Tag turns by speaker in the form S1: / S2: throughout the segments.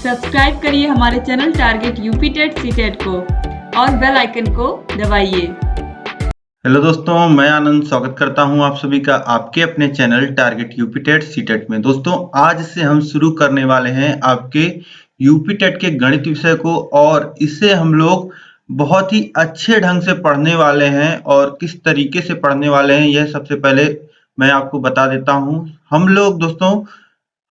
S1: Subscribe करिए हमारे channel target UP TET CTET को और बेल आइकन को दबाइए।
S2: हेलो दोस्तों, मैं आनंद स्वागत करता हूं आप सभी का आपके अपने channel target UP TET CTET में। दोस्तों, आज से हम शुरू करने वाले हैं आपके यूपी टेट के गणित विषय को और इसे हम लोग बहुत ही अच्छे ढंग से पढ़ने वाले हैं। और किस तरीके से पढ़ने वाले हैं यह सबसे पहले मैं आपको बता देता हूं। हम लोग दोस्तों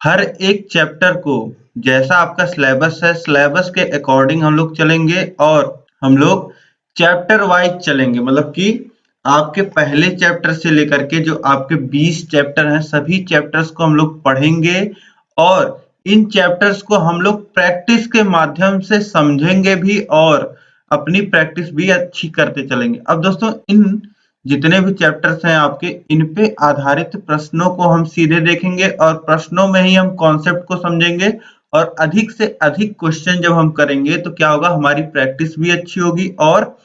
S2: हर एक चैप्टर को जैसा आपका सिलेबस है, सिलेबस के अकॉर्डिंग हम लोग चलेंगे और हम लोग चैप्टर वाइज चलेंगे। मतलब कि आपके पहले चैप्टर से लेकर के जो आपके 20 चैप्टर हैं, सभी चैप्टर्स को हम लोग पढ़ेंगे और इन चैप्टर्स को हम लोग प्रैक्टिस के माध्यम से समझेंगे भी और अपनी प्रैक्टिस भी अच्छी करते चलेंगे। अब दोस्तों, इन जितने भी चैप्टर्स हैं आपके, इन पे आधारित प्रश्नों को हम सीधे देखेंगे और प्रश्नों में ही हम कॉन्सेप्ट को समझेंगे और अधिक से अधिक क्वेश्चन जब हम करेंगे तो क्या होगा, हमारी प्रैक्टिस भी अच्छी होगी और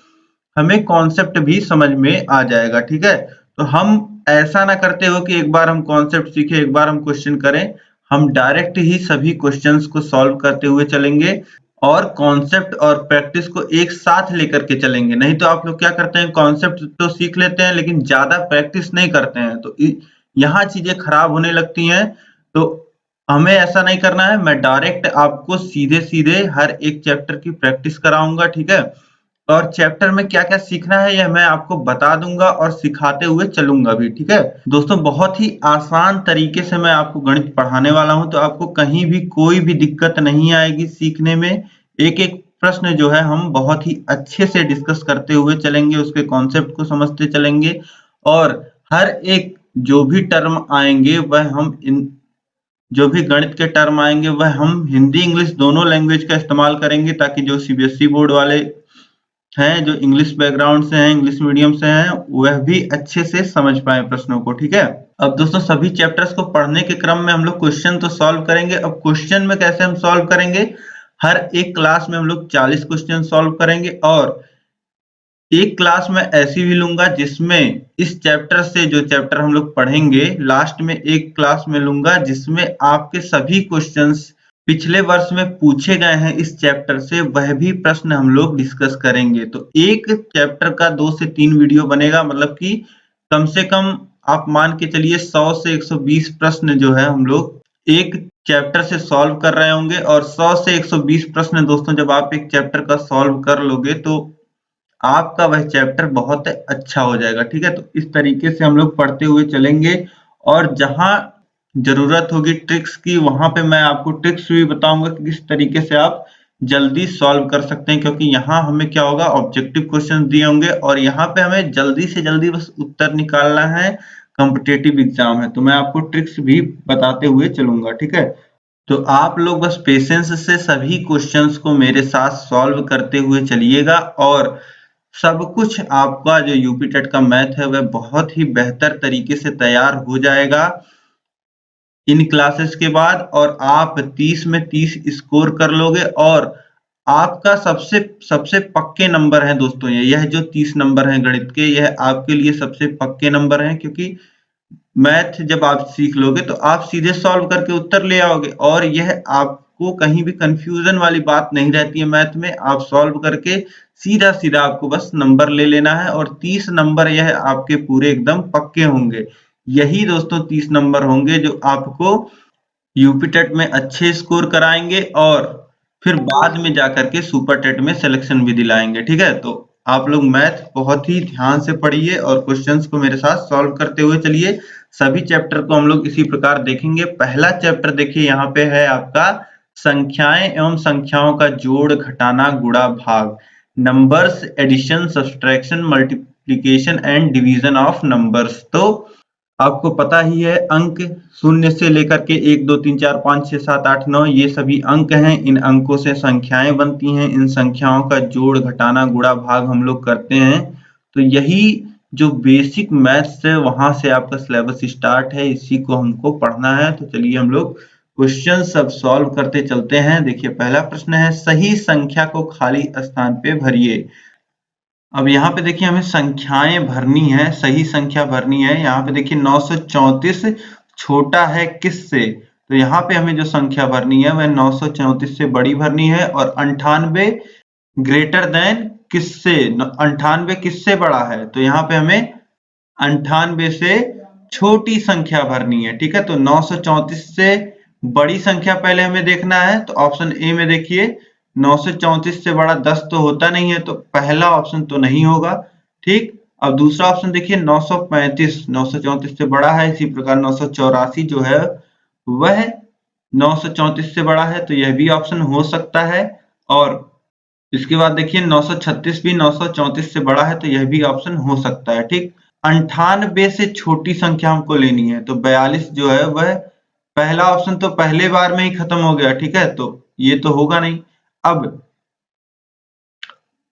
S2: हमें कॉन्सेप्ट भी समझ में आ जाएगा। ठीक है, तो हम ऐसा ना करते हो कि एक बार हम कॉन्सेप्ट सीखे, एक बार हम क्वेश्चन करें। हम डायरेक्ट ही सभी क्वेश्चंस को सॉल्व करते हुए चलेंगे और कॉन्सेप्ट और प्रैक्टिस को एक साथ लेकर के चलेंगे। नहीं तो आप लोग क्या करते हैं, कॉन्सेप्ट तो सीख लेते हैं लेकिन ज्यादा प्रैक्टिस नहीं करते हैं, तो यहाँ चीजें खराब होने लगती हैं। तो हमें ऐसा नहीं करना है। मैं डायरेक्ट आपको सीधे सीधे हर एक चैप्टर की प्रैक्टिस कराऊंगा। ठीक है, और चैप्टर में क्या क्या सीखना है यह मैं आपको बता दूंगा और सिखाते हुए चलूंगा भी। ठीक है दोस्तों, बहुत ही आसान तरीके से मैं आपको गणित पढ़ाने वाला हूं, तो आपको कहीं भी कोई भी दिक्कत नहीं आएगी सीखने में। एक एक प्रश्न जो है हम बहुत ही अच्छे से डिस्कस करते हुए चलेंगे, उसके कॉन्सेप्ट को समझते चलेंगे और हर एक जो भी टर्म आएंगे वह हम जो भी गणित के टर्म आएंगे वह हम हिंदी इंग्लिश दोनों लैंग्वेज का इस्तेमाल करेंगे, ताकि जो सीबीएसई बोर्ड वाले हैं, जो इंग्लिश बैकग्राउंड से हैं, इंग्लिश मीडियम से हैं, वह भी अच्छे से समझ पाए प्रश्नों को। ठीक है, अब दोस्तों सभी चैप्टर्स को पढ़ने के क्रम में हम लोग क्वेश्चन तो सॉल्व करेंगे। अब क्वेश्चन में कैसे हम सॉल्व करेंगे, हर एक क्लास में हम लोग 40 क्वेश्चन सॉल्व करेंगे और एक क्लास में ऐसी भी लूंगा जिसमें इस चैप्टर से जो चैप्टर हम लोग पढ़ेंगे लास्ट में एक क्लास में लूंगा जिसमें आपके सभी क्वेश्चंस पिछले वर्ष में पूछे गए हैं इस चैप्टर से, वह भी प्रश्न हम लोग डिस्कस करेंगे। तो एक चैप्टर का 2 से 3 वीडियो बनेगा, मतलब कि कम से कम आप मान के चलिए 100 से 120 प्रश्न जो है हम लोग एक चैप्टर से सॉल्व कर रहे होंगे। और 100 से 120 प्रश्न दोस्तों जब आप एक चैप्टर का सॉल्व कर लोगे तो आपका वह चैप्टर बहुत अच्छा हो जाएगा। ठीक है, तो इस तरीके से हम लोग पढ़ते हुए चलेंगे और जहां जरूरत होगी ट्रिक्स की वहां पे मैं आपको ट्रिक्स भी बताऊंगा कि किस तरीके से आप जल्दी सॉल्व कर सकते हैं, क्योंकि यहाँ हमें क्या होगा, ऑब्जेक्टिव क्वेश्चन दिए होंगे और यहाँ पे हमें जल्दी से जल्दी बस उत्तर निकालना है। कॉम्पिटेटिव एग्जाम है तो मैं आपको ट्रिक्स भी बताते हुए चलूंगा। ठीक है, तो आप लोग बस पेशेंस से सभी क्वेश्चंस को मेरे साथ सॉल्व करते हुए चलिएगा और सब कुछ आपका जो यूपी टेट का मैथ है वह बहुत ही बेहतर तरीके से तैयार हो जाएगा इन क्लासेस के बाद। और आप 30 में 30 स्कोर कर लोगे और आपका सबसे सबसे पक्के नंबर है दोस्तों। यह जो 30 नंबर हैं गणित के, यह आपके लिए सबसे पक्के नंबर हैं, क्योंकि मैथ जब आप सीख लोगे तो आप सीधे सॉल्व करके उत्तर ले आओगे और यह आपको कहीं भी कंफ्यूजन वाली बात नहीं रहती है मैथ में। आप सॉल्व करके सीधा सीधा आपको बस नंबर ले लेना है और 30 नंबर यह आपके पूरे एकदम पक्के होंगे। यही दोस्तों 30 नंबर होंगे जो आपको यूपी टेट में अच्छे स्कोर कराएंगे और फिर बाद में जाकर के सुपर टेट में सिलेक्शन भी दिलाएंगे। ठीक है, तो आप लोग मैथ बहुत ही ध्यान से पढ़िए और क्वेश्चंस को मेरे साथ सॉल्व करते हुए चलिए। सभी चैप्टर को हम लोग इसी प्रकार देखेंगे। पहला चैप्टर देखिए, यहाँ पे है आपका संख्याएं एवं संख्याओं का जोड़, घटाना, गुणा, भाग, numbers, addition, subtraction, multiplication and division of numbers. तो आपको पता ही है, अंक शून्य से लेकर के 1 2 3 4 5 6 7 8 9 ये सभी अंक हैं। इन अंकों से संख्याएं बनती हैं। इन संख्याओं का जोड़, घटाना, गुणा, भाग हम लोग करते हैं। तो यही जो बेसिक मैथ्स है वहां से आपका सिलेबस स्टार्ट है, इसी को हमको पढ़ना है। तो चलिए हम लोग क्वेश्चन सब सॉल्व करते चलते हैं। देखिए पहला प्रश्न है, सही संख्या को खाली स्थान पे भरिए। अब यहाँ पे देखिए हमें संख्याएं भरनी है, सही संख्या भरनी है। यहाँ पे देखिए 934 छोटा है किससे, तो यहाँ पे हमें जो संख्या भरनी है वह 934 से बड़ी भरनी है और 98 ग्रेटर देन किससे, 98 किससे बड़ा है, तो यहाँ पे हमें 98 से छोटी संख्या भरनी है। ठीक है, तो 934 से बड़ी संख्या पहले हमें देखना है। तो ऑप्शन ए में देखिए 934 से बड़ा 10 तो होता नहीं है, तो पहला ऑप्शन तो नहीं होगा। ठीक, अब दूसरा ऑप्शन देखिए 935, 934 से बड़ा है। इसी प्रकार 984 जो है वह 934 से बड़ा है, तो यह भी ऑप्शन हो सकता है। और इसके बाद देखिए 936 भी 934 से बड़ा है, तो यह भी ऑप्शन हो सकता है। ठीक, 98 से छोटी संख्या हमको लेनी है, तो 42 जो है वह पहला ऑप्शन तो पहले बार में ही खत्म हो गया। ठीक है, तो ये तो होगा नहीं। अब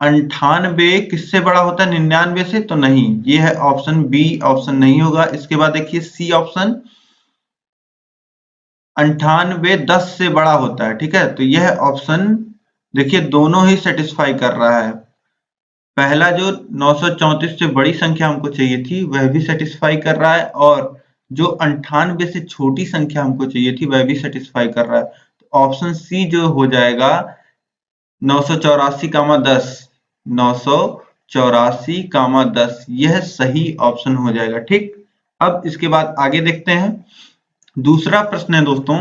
S2: 98 किससे बड़ा होता है, 99 से, तो नहीं, ये है ऑप्शन बी, ऑप्शन नहीं होगा। इसके बाद देखिए सी ऑप्शन 98 10 से बड़ा होता है। ठीक है, तो यह ऑप्शन देखिए दोनों ही सेटिस्फाई कर रहा है। पहला जो 934 से बड़ी संख्या हमको चाहिए थी वह भी सेटिस्फाई कर रहा है, और जो 98 से छोटी संख्या हमको चाहिए थी वह भी सेटिस्फाई कर रहा है। तो ऑप्शन सी जो हो जाएगा 984, 984, यह सही ऑप्शन हो जाएगा। ठीक, अब इसके बाद आगे देखते हैं। दूसरा प्रश्न है दोस्तों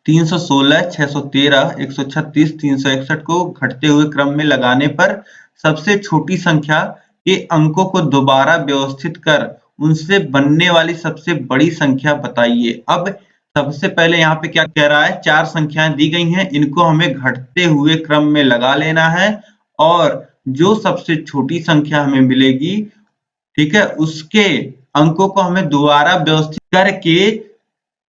S2: 316, 613, 136, 361 को घटते हुए क्रम में लगाने पर सबसे छोटी संख्या के अंकों को दोबारा व्यवस्थित कर उनसे बनने वाली सबसे बड़ी संख्या बताइए। अब सबसे पहले यहाँ पे क्या कह रहा है, चार संख्याएं दी गई हैं, इनको हमें घटते हुए क्रम में लगा लेना है और जो सबसे छोटी संख्या हमें मिलेगी, ठीक है, उसके अंकों को हमें दोबारा व्यवस्थित करके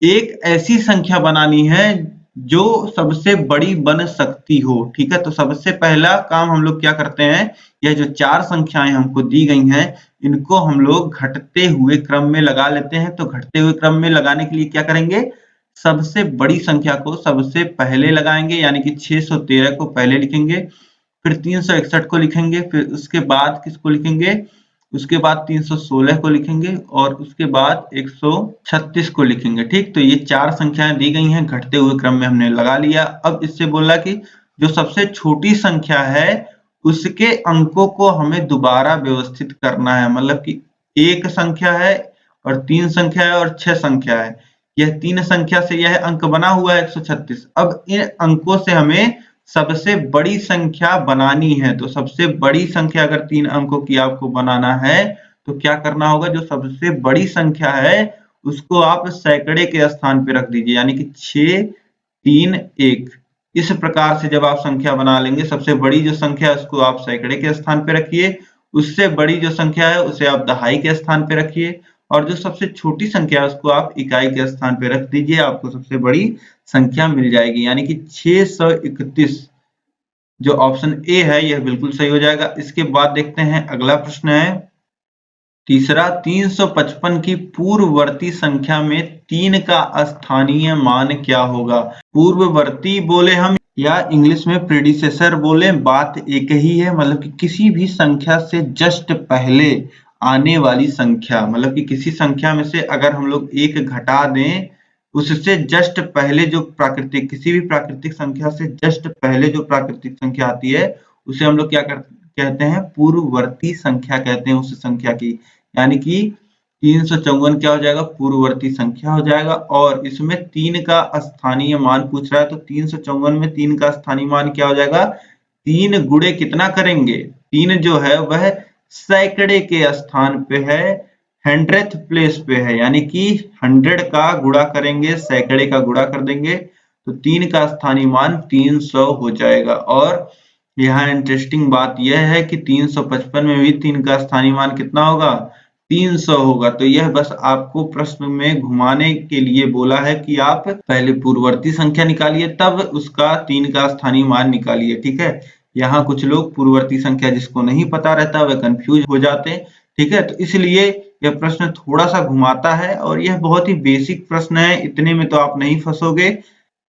S2: एक ऐसी संख्या बनानी है जो सबसे बड़ी बन सकती हो। ठीक है, तो सबसे पहला काम हम लोग क्या करते हैं, यह जो चार संख्याएं हमको दी गई हैं इनको हम लोग घटते हुए क्रम में लगा लेते हैं। तो घटते हुए क्रम में लगाने के लिए क्या करेंगे, सबसे बड़ी संख्या को सबसे पहले लगाएंगे, यानी कि 613 को पहले लिखेंगे, फिर 361 को लिखेंगे, फिर उसके बाद किसको लिखेंगे, उसके बाद 316 को लिखेंगे और उसके बाद 136 को लिखेंगे। ठीक, तो ये चार संख्याएं दी गई हैं, घटते हुए क्रम में हमने लगा लिया। अब इससे बोला कि जो सबसे छोटी संख्या है उसके अंकों को हमें दोबारा व्यवस्थित करना है, मतलब कि एक संख्या है और तीन संख्या है और 6 संख्या है, यह तीन संख्या से यह अंक बना हुआ है 136। अब इन अंकों से हमें सबसे बड़ी संख्या बनानी है। तो सबसे बड़ी संख्या अगर 3 अंकों की आपको बनाना है तो क्या करना होगा, जो सबसे बड़ी संख्या है उसको आप सैकड़े के स्थान पे रख दीजिए, यानी कि 6, 3, 1। इस प्रकार से जब आप संख्या बना लेंगे, सबसे बड़ी जो संख्या है उसको आप सैकड़े के स्थान पे रखिए, उससे बड़ी जो संख्या है उसे आप दहाई के स्थान पे रखिए और जो सबसे छोटी संख्या है उसको आप इकाई के स्थान पे रख दीजिए, आपको सबसे बड़ी संख्या मिल जाएगी, यानी कि 631। जो ऑप्शन ए है यह बिल्कुल सही हो जाएगा। इसके बाद देखते हैं अगला प्रश्न है तीसरा, 355 की पूर्ववर्ती संख्या में 3 का स्थानीय मान क्या होगा। पूर्ववर्ती बोले हम या इंग्लिश में प्रेडिसेसर बोले, बात एक ही है, मतलब कि किसी भी संख्या से जस्ट पहले आने वाली संख्या, मतलब कि किसी संख्या में से अगर हम लोग एक घटा दें, उससे जस्ट पहले जो प्राकृतिक, किसी भी प्राकृतिक संख्या से जस्ट पहले जो प्राकृतिक संख्या आती है उसे हम लोग क्या कहते हैं, पूर्ववर्ती संख्या कहते हैं उस संख्या की, यानी कि 354 क्या हो जाएगा, पूर्ववर्ती संख्या हो जाएगा। और इसमें 3 का स्थानीय मान पूछ रहा है, तो 354 में 3 का स्थानीय मान क्या हो जाएगा, 3 गुणे कितना करेंगे, 3 जो है वह सैकड़े के स्थान पे है, 100th प्लेस पे है, यानी कि 100 का गुणा करेंगे, सैकड़े का गुणा कर देंगे, तो 3 का स्थानीय मान 300 हो जाएगा। और यहाँ इंटरेस्टिंग बात यह है कि 355 में भी 3 का स्थानीय मान कितना होगा, 300 होगा। तो यह बस आपको प्रश्न में घुमाने के लिए बोला है कि आप पहले पूर्ववर्ती संख्या निकालिए तब उसका 3 का स्थानीय मान निकालिए। ठीक है, यहाँ कुछ लोग पूर्ववर्ती संख्या जिसको नहीं पता रहता वह कंफ्यूज हो जाते हैं। ठीक है, तो इसलिए यह प्रश्न थोड़ा सा घुमाता है और यह बहुत ही बेसिक प्रश्न है, इतने में तो आप नहीं फंसोगे।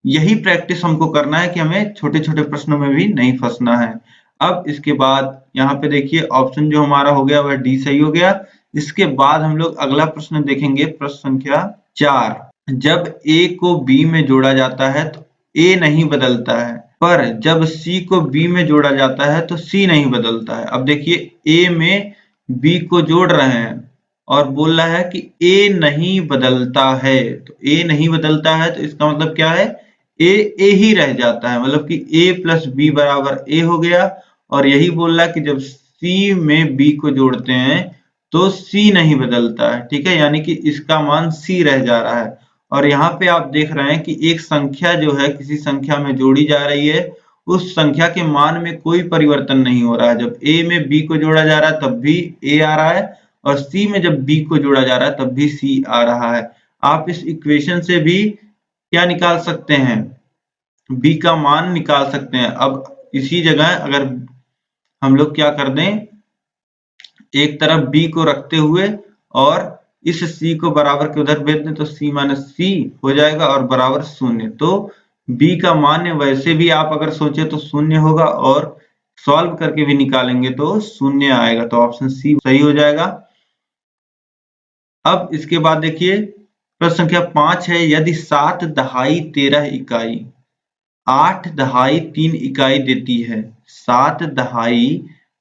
S2: यही प्रैक्टिस हमको करना है कि हमें छोटे छोटे प्रश्नों में भी नहीं फंसना है। अब इसके बाद यहाँ पे देखिए ऑप्शन जो हमारा हो गया वह डी सही हो गया। इसके बाद हम लोग अगला प्रश्न देखेंगे, प्रश्न संख्या 4। जब a को b में जोड़ा जाता है तो a नहीं बदलता है, पर जब c को b में जोड़ा जाता है तो c नहीं बदलता है। अब देखिए a में b को जोड़ रहे हैं और बोल रहा है कि a नहीं बदलता है, तो a नहीं बदलता है तो इसका मतलब क्या है, a ही रह जाता है, मतलब कि a प्लस b बराबर a हो गया। और यही बोल रहा है कि जब c में b को जोड़ते हैं तो c नहीं बदलता है, ठीक है, यानी कि इसका मान c रह जा रहा है। और यहाँ पे आप देख रहे हैं कि एक संख्या जो है किसी संख्या में जोड़ी जा रही है, उस संख्या के मान में कोई परिवर्तन नहीं हो रहा है। जब a में b को जोड़ा जा रहा है तब भी a आ रहा है, और c में जब b को जोड़ा जा रहा है तब भी c आ रहा है। आप इस इक्वेशन से भी क्या निकाल सकते हैं, b का मान निकाल सकते हैं। अब इसी जगह अगर हम लोग क्या कर दें, एक तरफ b को रखते हुए और इस c को बराबर के उधर भेज दें तो c माइनस c हो जाएगा और बराबर शून्य। तो b का मान वैसे भी आप अगर सोचे तो शून्य होगा, और सॉल्व करके भी निकालेंगे तो शून्य आएगा, तो ऑप्शन सी सही हो जाएगा। अब इसके बाद देखिए प्रश्न संख्या 5 है, यदि 7 दहाई 13 इकाई 8 दहाई 3 इकाई देती है, 7 दहाई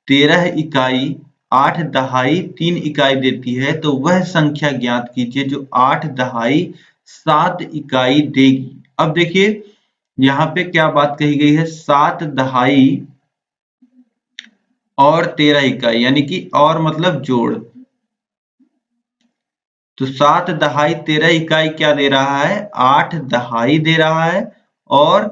S2: 13 इकाई 8 दहाई 3 इकाई देती है, तो वह संख्या ज्ञात कीजिए जो 8 दहाई 7 इकाई देगी। अब देखिए यहाँ पे क्या बात कही गई है, 7 दहाई और 13 इकाई, यानी कि और मतलब जोड़। तो 7 दहाई 13 इकाई क्या दे रहा है, 8 दहाई दे रहा है और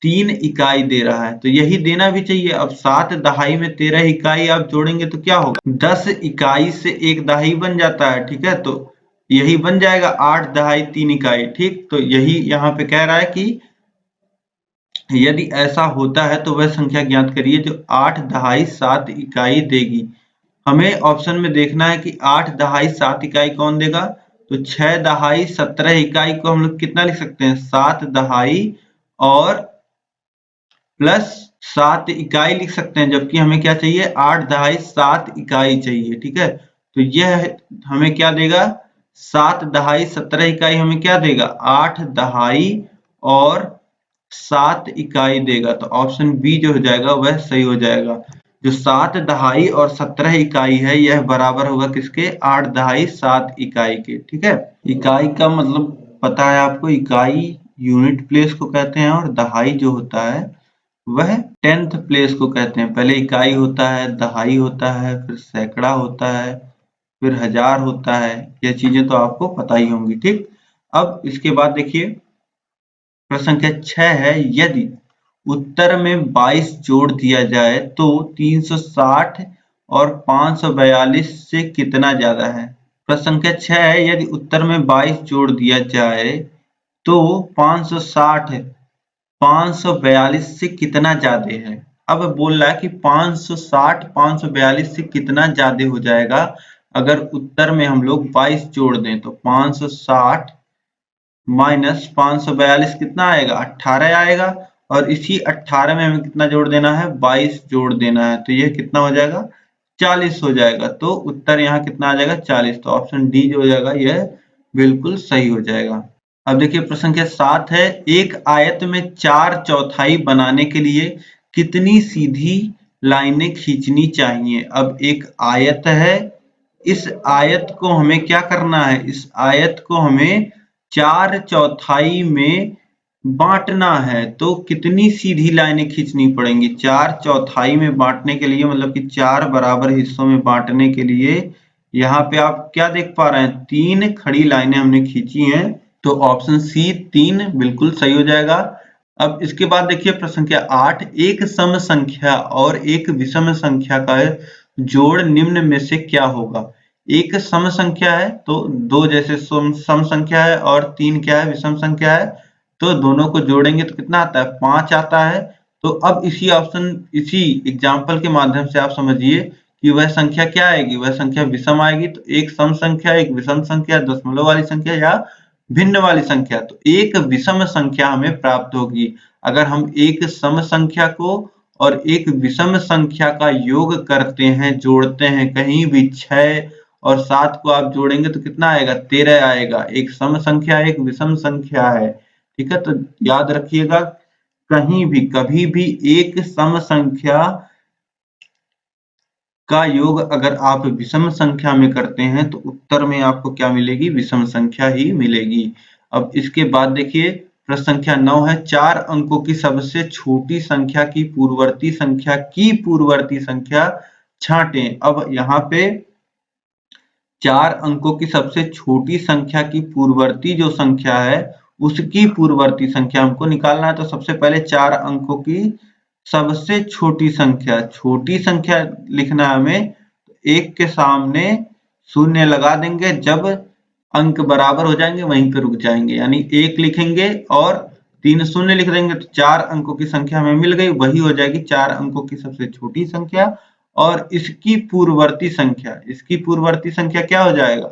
S2: 3 इकाई दे रहा है, तो यही देना भी चाहिए। अब 7 दहाई में 13 इकाई आप जोड़ेंगे तो क्या होगा, 10 इकाई से एक दहाई बन जाता है, ठीक है, तो यही बन जाएगा 8 दहाई 3 इकाई, ठीक। तो यही यहाँ पे कह रहा है कि यदि ऐसा होता है तो वह संख्या ज्ञात करिए जो 8 दहाई 7 इकाई देगी। हमें ऑप्शन में देखना है कि 8 दहाई 7 इकाई कौन देगा, तो 6 दहाई 17 इकाई को हम लोग कितना लिख सकते हैं, 7 दहाई और प्लस 7 इकाई लिख सकते हैं, जबकि हमें क्या चाहिए, 8 दहाई 7 इकाई चाहिए, ठीक है। तो यह हमें क्या देगा, 7 दहाई 17 इकाई हमें क्या देगा, 8 दहाई और 7 इकाई देगा, तो ऑप्शन बी जो हो जाएगा वह सही हो जाएगा। जो 7 दहाई और 17 इकाई है यह बराबर होगा किसके, 8 दहाई 7 इकाई के, ठीक है। इकाई का मतलब पता है आपको, इकाई यूनिट प्लेस को कहते हैं और दहाई जो होता है वह 10th प्लेस को कहते हैं। पहले इकाई होता है, दहाई होता है, फिर सैकड़ा होता है, फिर हजार होता है। ये चीजें तो आपको पता ही होंगी, ठीक। अब इसके बाद देखिए प्रश्न संख्या 6 है, यदि उत्तर में 22 जोड़ दिया जाए तो 360 और 542 से कितना ज्यादा है। प्रश्न संख्या 6 है, यदि उत्तर में 22 जोड़ दिया जाए तो 560 542 से कितना ज्यादा है। अब बोल रहा है कि 560 542 से कितना ज्यादा हो जाएगा अगर उत्तर में हम लोग 22 जोड़ दें, तो 560 माइनस 542 कितना आएगा, 18 आएगा, और इसी 18 में हमें कितना जोड़ देना है, 22 जोड़ देना है, तो यह कितना हो जाएगा, 40 हो जाएगा। तो उत्तर यहाँ कितना आ जाएगा, 40। तो ऑप्शन डी जो हो जाएगा यह बिल्कुल सही हो जाएगा। अब देखिए प्रश्न संख्या 7 है, एक आयत में 4 चौथाई बनाने के लिए कितनी सीधी लाइनें खींचनी चाहिए। अब एक आयत है, इस आयत को हमें क्या करना है, इस आयत को हमें 4 चौथाई में बांटना है, तो कितनी सीधी लाइनें खींचनी पड़ेंगी। 4 चौथाई में बांटने के लिए मतलब कि 4 बराबर हिस्सों में बांटने के लिए यहाँ पे आप क्या देख पा रहे हैं, 3 खड़ी लाइनें हमने खींची हैं, तो ऑप्शन सी 3 बिल्कुल सही हो जाएगा। अब इसके बाद देखिए प्रश्न संख्या 8, एक सम संख्या और एक विषम संख्या का जोड़ निम्न में से क्या होगा। एक सम संख्या है तो 2 जैसे सम संख्या है, और 3 क्या है, विषम संख्या है, तो दोनों को जोड़ेंगे तो कितना आता है, 5 आता है। तो अब इसी एग्जाम्पल के माध्यम से आप समझिए कि वह संख्या क्या आएगी, वह संख्या विषम आएगी। तो एक सम संख्या, एक विषम संख्या, दशमलव वाली संख्या या भिन्न वाली संख्या, तो एक विषम संख्या हमें प्राप्त होगी। अगर हम एक सम संख्या को और एक विषम संख्या का योग करते हैं, जोड़ते हैं, कहीं भी 6 और 7 को आप जोड़ेंगे तो कितना आएगा, 13 आएगा। एक सम संख्या एक विषम संख्या है, ठीक है। तो याद रखिएगा, कहीं भी कभी भी एक सम संख्या का योग अगर आप विषम संख्या में करते हैं तो उत्तर में आपको क्या मिलेगी, विषम संख्या ही मिलेगी। अब इसके बाद देखिए प्रश्न संख्या 9 है, 4 अंकों की सबसे छोटी संख्या की पूर्ववर्ती संख्या छांटें। अब यहाँ पे 4 अंकों की सबसे छोटी संख्या की पूर्ववर्ती जो संख्या है उसकी पूर्ववर्ती संख्या हमको निकालना है। तो सबसे पहले 4 अंकों की सबसे छोटी संख्या लिखना है हमें। एक के सामने शून्य लगा देंगे, जब अंक बराबर हो जाएंगे वहीं पे रुक जाएंगे, यानी 1 लिखेंगे और 3 शून्य लिख देंगे तो 4 अंकों की संख्या हमें मिल गई, वही हो जाएगी 4 अंकों की सबसे छोटी संख्या। और इसकी पूर्ववर्ती संख्या क्या हो जाएगा,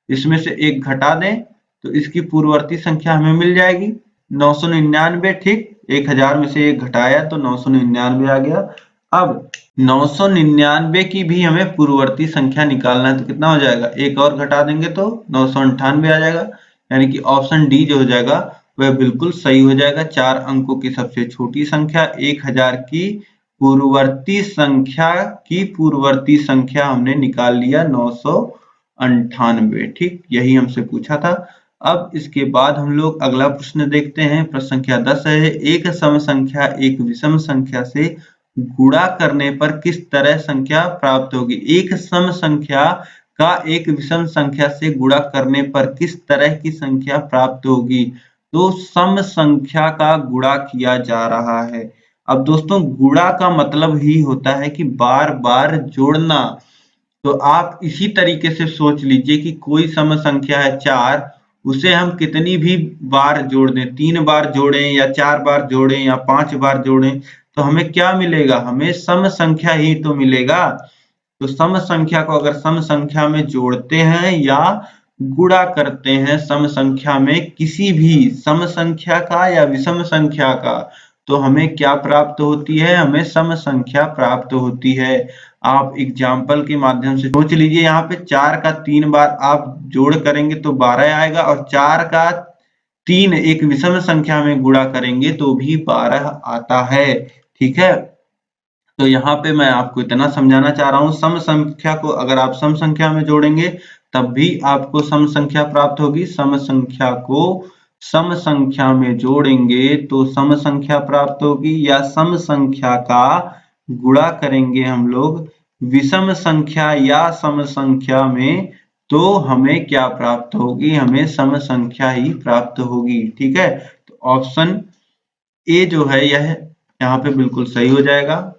S2: इसमें से 1 घटा दें तो इसकी पूर्ववर्ती संख्या हमें मिल जाएगी 999, ठीक। 1000 में से 1 घटाया तो 999 आ गया। अब 999 की भी हमें पूर्ववर्ती संख्या निकालना है तो कितना हो जाएगा, 1 और घटा देंगे तो 998 आ जाएगा। यानी कि ऑप्शन डी जो हो जाएगा वह बिल्कुल सही हो जाएगा। 4 अंकों की सबसे छोटी संख्या 1000 की पूर्ववर्ती संख्या हमने निकाल लिया 998, ठीक। यही हमसे पूछा था। अब इसके बाद हम लोग अगला प्रश्न देखते हैं। प्रश्न संख्या 10 है, एक सम संख्या एक विषम संख्या से गुणा करने पर किस तरह संख्या प्राप्त होगी। एक सम संख्या का एक विषम संख्या से गुणा करने पर किस तरह की संख्या प्राप्त होगी। तो सम संख्या का गुणा किया जा रहा है। अब दोस्तों गुणा का मतलब ही होता है कि बार बार जोड़ना। तो आप इसी तरीके से सोच लीजिए कि कोई सम संख्या है 4, उसे हम कितनी भी बार जोड़ दें, 3 बार जोड़ें या 4 बार जोड़ें या 5 बार जोड़ें तो हमें क्या मिलेगा, हमें सम संख्या ही तो मिलेगा। तो सम संख्या को अगर सम संख्या में जोड़ते हैं या गुणा करते हैं सम संख्या में किसी भी सम संख्या का या विषम संख्या का, तो हमें क्या प्राप्त होती है, हमें सम संख्या प्राप्त होती है। आप एग्जाम्पल के माध्यम से सोच लीजिए, यहाँ पे 4 का 3 बार आप जोड़ करेंगे तो 12 आएगा और 4 का 3 एक विषम संख्या में गुणा करेंगे तो भी 12 आता है, ठीक है। तो यहाँ पे मैं आपको इतना समझाना चाह रहा हूँ, सम संख्या को अगर आप सम संख्या में जोड़ेंगे तब भी आपको सम संख्या प्राप्त होगी। सम संख्या को सम संख्या में जोड़ेंगे तो सम संख्या प्राप्त होगी, या सम संख्या का गुणा करेंगे हम लोग विषम संख्या या सम संख्या में तो हमें क्या प्राप्त होगी, हमें सम संख्या ही प्राप्त होगी, ठीक है। तो ऑप्शन ए जो है यह यहाँ पे बिल्कुल सही हो जाएगा।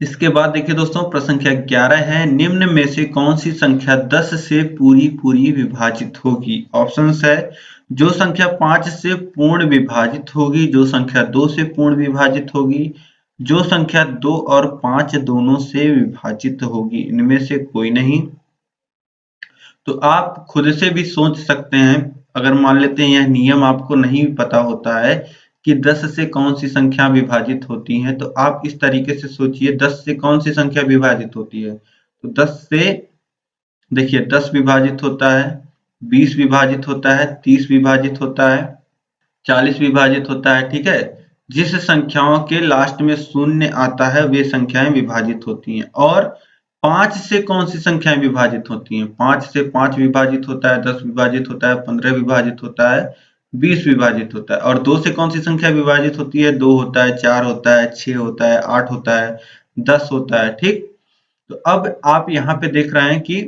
S2: इसके बाद देखिए दोस्तों प्रश्न संख्या 11 है, निम्न में से कौन सी संख्या 10 से पूरी विभाजित होगी। ऑप्शंस है, जो संख्या 5 से पूर्ण विभाजित होगी, जो संख्या 2 से पूर्ण विभाजित होगी, जो संख्या 2 और 5 दोनों से विभाजित होगी। इनमें से कोई नहीं। तो आप खुद से भी सोच सकते हैं, अगर मान लेते हैं यह नियम आपको नहीं पता होता है कि 10 से कौन सी संख्या विभाजित होती है, तो आप इस तरीके से सोचिए 10 से कौन सी संख्या विभाजित होती है। तो 10 से देखिए 10 विभाजित होता है, 20 विभाजित होता है, 30 विभाजित होता है, 40 विभाजित होता है, ठीक है। जिस संख्याओं के लास्ट में शून्य आता है वे संख्याएं विभाजित होती हैं। और 5 से कौन सी संख्याएं विभाजित होती हैं, 5 से 5 विभाजित होता है, 10 विभाजित होता है, 15 विभाजित होता है, 20 विभाजित होता है। और 2 से कौन सी संख्या विभाजित होती है, 2 होता है, 4 होता है, 6 होता है, 8 होता है, 10 होता है, ठीक। तो अब आप यहाँ पे देख रहे हैं कि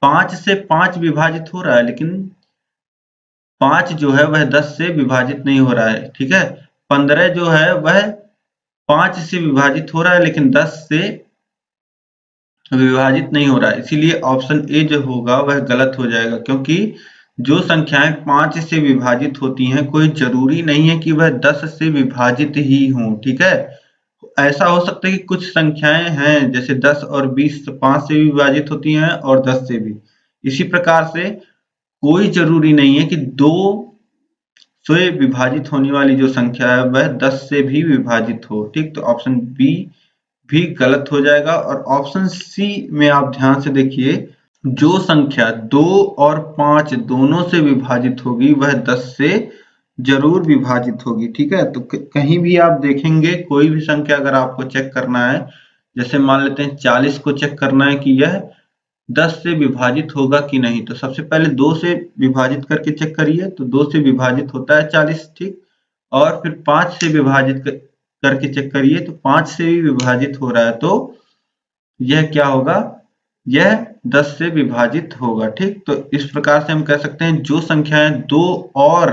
S2: 5 से 5 विभाजित हो रहा है, लेकिन 5 जो है वह 10 से विभाजित नहीं हो रहा है, ठीक है। 15 जो है वह 5 से विभाजित हो रहा है लेकिन 10 से विभाजित नहीं हो रहा है। इसीलिए ऑप्शन ए जो होगा वह गलत हो जाएगा, क्योंकि जो संख्याएं 5 से विभाजित होती हैं कोई जरूरी नहीं है कि वह 10 से विभाजित ही हों, ठीक है। ऐसा हो सकता है कि कुछ संख्याएं हैं जैसे 10 और 20 5 से भी विभाजित होती हैं और 10 से भी। इसी प्रकार से कोई जरूरी नहीं है कि 2 से विभाजित होने वाली जो संख्या है वह 10 से भी विभाजित हो, ठीक। तो ऑप्शन बी भी गलत हो जाएगा। और ऑप्शन सी में आप ध्यान से देखिए, जो संख्या 2 और 5 दोनों से विभाजित होगी वह 10 से जरूर विभाजित होगी। ठीक है, तो कहीं भी आप देखेंगे कोई भी संख्या अगर आपको चेक करना है, जैसे मान लेते हैं 40 को चेक करना है कि यह 10 से विभाजित होगा कि नहीं, तो सबसे पहले 2 से विभाजित करके चेक करिए, तो 2 से विभाजित होता है 40, ठीक। और फिर 5 से विभाजित करके चेक करिए, तो 5 से भी विभाजित हो रहा है, तो यह क्या होगा, यह 10 से विभाजित होगा। ठीक, तो इस प्रकार से हम कह सकते हैं जो संख्याएं 2 और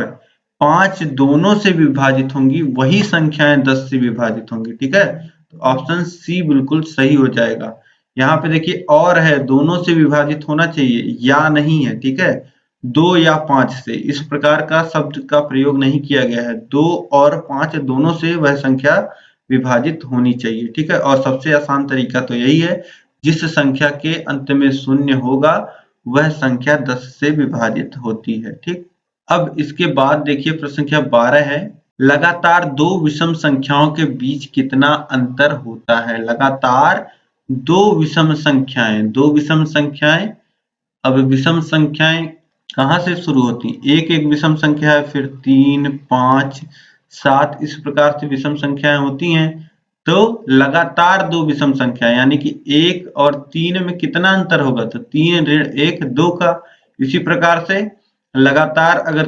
S2: 5 दोनों से विभाजित होंगी वही संख्याएं 10 से विभाजित होंगी। ठीक है, तो ऑप्शन सी बिल्कुल सही हो जाएगा। यहाँ पे देखिए और है, दोनों से विभाजित होना चाहिए या नहीं है। ठीक है, 2 या 5 से, इस प्रकार का शब्द का प्रयोग नहीं किया गया है। 2 और 5 दोनों से वह संख्या विभाजित होनी चाहिए। ठीक है, और सबसे आसान तरीका तो यही है, जिस संख्या के अंत में शून्य होगा वह संख्या 10 से विभाजित होती है। ठीक, अब इसके बाद देखिए प्रश्न संख्या 12 है, लगातार दो विषम संख्याओं के बीच कितना अंतर होता है। लगातार दो विषम संख्याएं, अब विषम संख्याएं कहाँ से शुरू होती हैं, एक विषम संख्या है, फिर 3, 5, 7 इस प्रकार से विषम संख्याएं होती हैं। तो लगातार दो विषम संख्याएं यानी कि 1 और 3 में कितना अंतर होगा, तो 3 ऋण 1 2 का। इसी प्रकार से लगातार अगर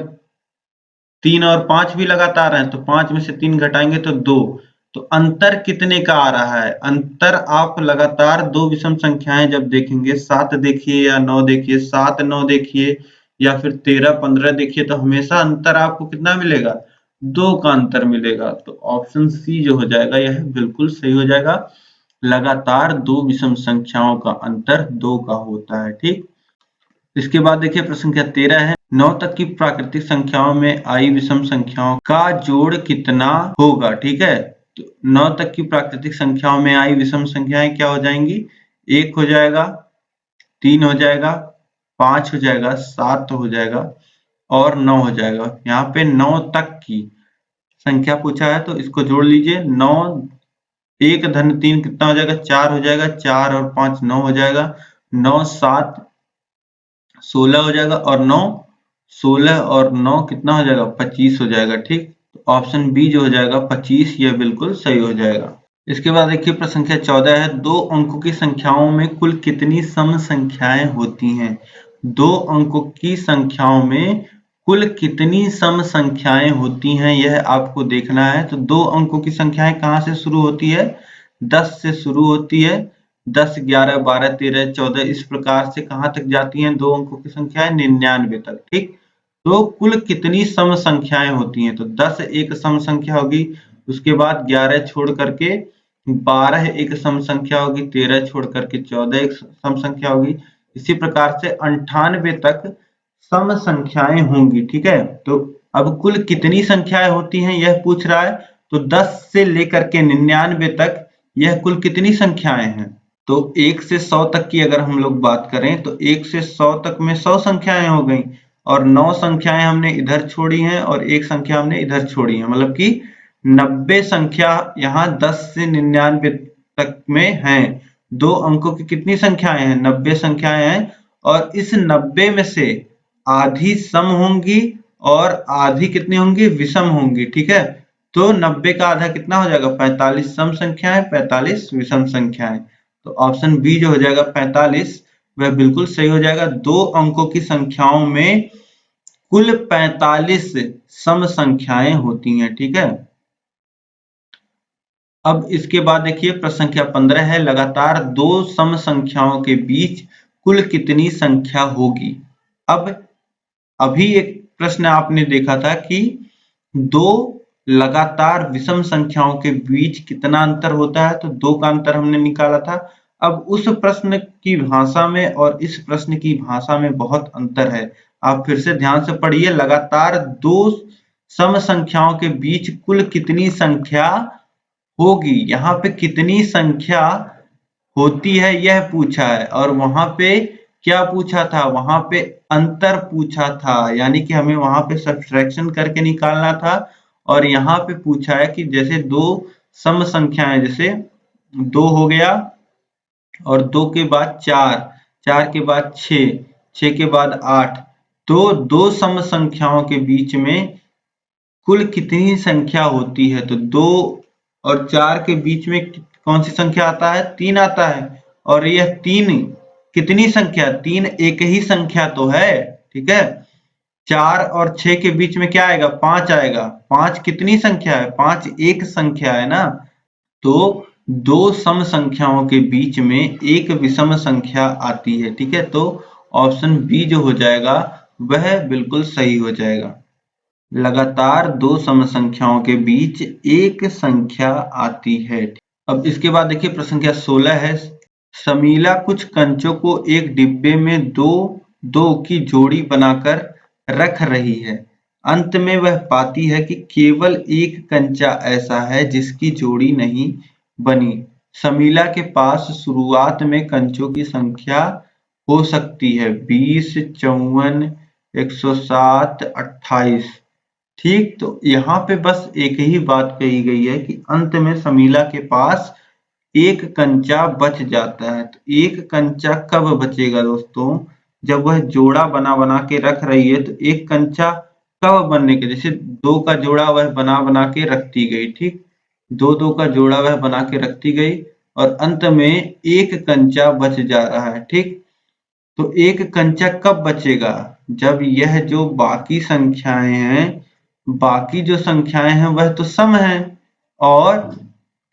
S2: 3 और 5 भी लगातार हैं, तो 5 में से 3 घटाएंगे तो 2, तो अंतर कितने का आ रहा है। अंतर आप लगातार दो विषम संख्याएं जब देखेंगे, 7 देखिए या 9 देखिए, 7 9 देखिए या फिर 13 15 देखिए, तो हमेशा अंतर आपको कितना मिलेगा, 2 का अंतर मिलेगा। तो ऑप्शन सी जो हो जाएगा यह बिल्कुल सही हो जाएगा, लगातार दो विषम संख्याओं का अंतर 2 का होता है। ठीक, इसके बाद देखिए प्रश्न संख्या 13 है, 9 तक की प्राकृतिक संख्याओं में आई विषम संख्याओं का जोड़ कितना होगा। ठीक है, तो 9 तक की प्राकृतिक संख्याओं में आई विषम संख्याएं क्या हो जाएंगी, 1 हो जाएगा, 3 हो जाएगा, 5 हो जाएगा, 7 हो जाएगा और 9 हो जाएगा। यहाँ पे 9 तक की संख्या पूछा है तो इसको जोड़ लीजिए, 9 1 धन 3 कितना हो जाएगा, 4 हो जाएगा, 4 और 5 9 हो जाएगा, 9 7 16 हो जाएगा और 9 16 और 9 कितना हो जाएगा, 25 हो जाएगा। ठीक, तो ऑप्शन बी जो हो जाएगा 25, यह बिल्कुल सही हो जाएगा। इसके बाद देखिए प्रश्न संख्या 14 है, दो अंकों की संख्याओं में कुल कितनी सम संख्याएं होती हैं। दो अंकों की संख्याओं में कुल कितनी सम संख्याएं होती हैं यह आपको देखना है। तो दो अंकों की संख्याएं कहाँ से शुरू होती है, 10 से शुरू होती है, 10 11 12 13 14 इस प्रकार से कहाँ तक जाती हैं दो अंकों की संख्याएं, 99 तक। ठीक, तो कुल कितनी सम संख्याएं होती हैं, तो 10 एक सम संख्या होगी, उसके बाद 11 छोड़ करके 12 एक सम संख्या होगी, 13 छोड़ करके 14 एक सम संख्या होगी, इसी प्रकार से 98 तक सम संख्याएं होंगी। ठीक है, तो अब कुल कितनी संख्याएं होती हैं यह पूछ रहा है, तो 10 से लेकर के 99 तक यह कुल कितनी संख्याएं हैं। तो 1 से 100 तक की अगर हम लोग बात करें तो 1 से 100 तक में 100 संख्याएं हो गई और 9 संख्याएं हमने इधर छोड़ी हैं और एक संख्या हमने इधर छोड़ी है, मतलब कि 90 संख्या यहाँ 10 से 99 तक में हैं। दो अंकों की कितनी संख्याएं हैं, 90 संख्याएं हैं और इस 90 में से आधी सम होंगी और आधी कितनी होंगी, विषम होंगी। ठीक है, तो 90 का आधा कितना हो जाएगा, 45 सम संख्याएं, 45 विषम संख्याएं। तो ऑप्शन बी जो हो जाएगा 45 वह बिल्कुल सही हो जाएगा। दो अंकों की संख्याओं में कुल 45 सम संख्याएं होती हैं। ठीक है, अब इसके बाद देखिए प्रश्न संख्या 15 है, लगातार दो सम संख्याओं के बीच कुल कितनी संख्या होगी। अब अभी एक प्रश्न आपने देखा था कि दो लगातार विषम संख्याओं के बीच कितना अंतर होता है, तो 2 का अंतर हमने निकाला था। अब उस प्रश्न की भाषा में और इस प्रश्न की भाषा में बहुत अंतर है, आप फिर से ध्यान से पढ़िए। लगातार दो सम संख्याओं के बीच कुल कितनी संख्या होगी, यहाँ पे कितनी संख्या होती है यह पूछा है और वहां पे क्या पूछा था, वहां पे अंतर पूछा था, यानी कि हमें वहां पे सब्ट्रैक्शन करके निकालना था। और यहाँ पे पूछा है कि जैसे दो सम संख्याएं, जैसे 2 हो गया और 2 के बाद 4, 4 के बाद 6, 6 के बाद 8। तो दो सम संख्याओं के बीच में कुल कितनी संख्या होती है? तो 2 और 4 के बीच में कौन सी संख्या आता है? 3 आता है। और यह 3 कितनी संख्या? 3 एक ही संख्या तो है, ठीक है। 4 और 6 के बीच में क्या आएगा? 5 आएगा। 5 कितनी संख्या है? 5 एक संख्या है ना। तो दो सम संख्याओं के बीच में एक विषम संख्या आती है, ठीक है। तो ऑप्शन बी जो हो जाएगा वह बिल्कुल सही हो जाएगा। लगातार दो सम संख्याओं के बीच एक संख्या आती है। अब इसके बाद देखिए प्रश्न संख्या 16 है। समीला कुछ कंचों को एक डिब्बे में दो की जोड़ी बनाकर रख रही है। अंत में वह पाती है कि केवल एक कंचा ऐसा है जिसकी जोड़ी नहीं बनी। समीला के पास शुरुआत में कंचों की संख्या हो सकती है 20, 54, 107, 28। ठीक, तो यहाँ पे बस एक ही बात कही गई है कि अंत में समीला के पास एक कंचा बच जाता है। तो एक कंचा कब बचेगा दोस्तों? जब वह जोड़ा बना बना के रख रही है। तो एक कंचा कब बनने के, जैसे 2 का जोड़ा वह बना बना के रखती गई, ठीक, 2 का जोड़ा वह बना के रखती गई और अंत में एक कंचा बच जा रहा है, ठीक। तो एक कंचा कब बचेगा? जब यह जो बाकी संख्याएं हैं, बाकी जो संख्याएं हैं वह तो सम है और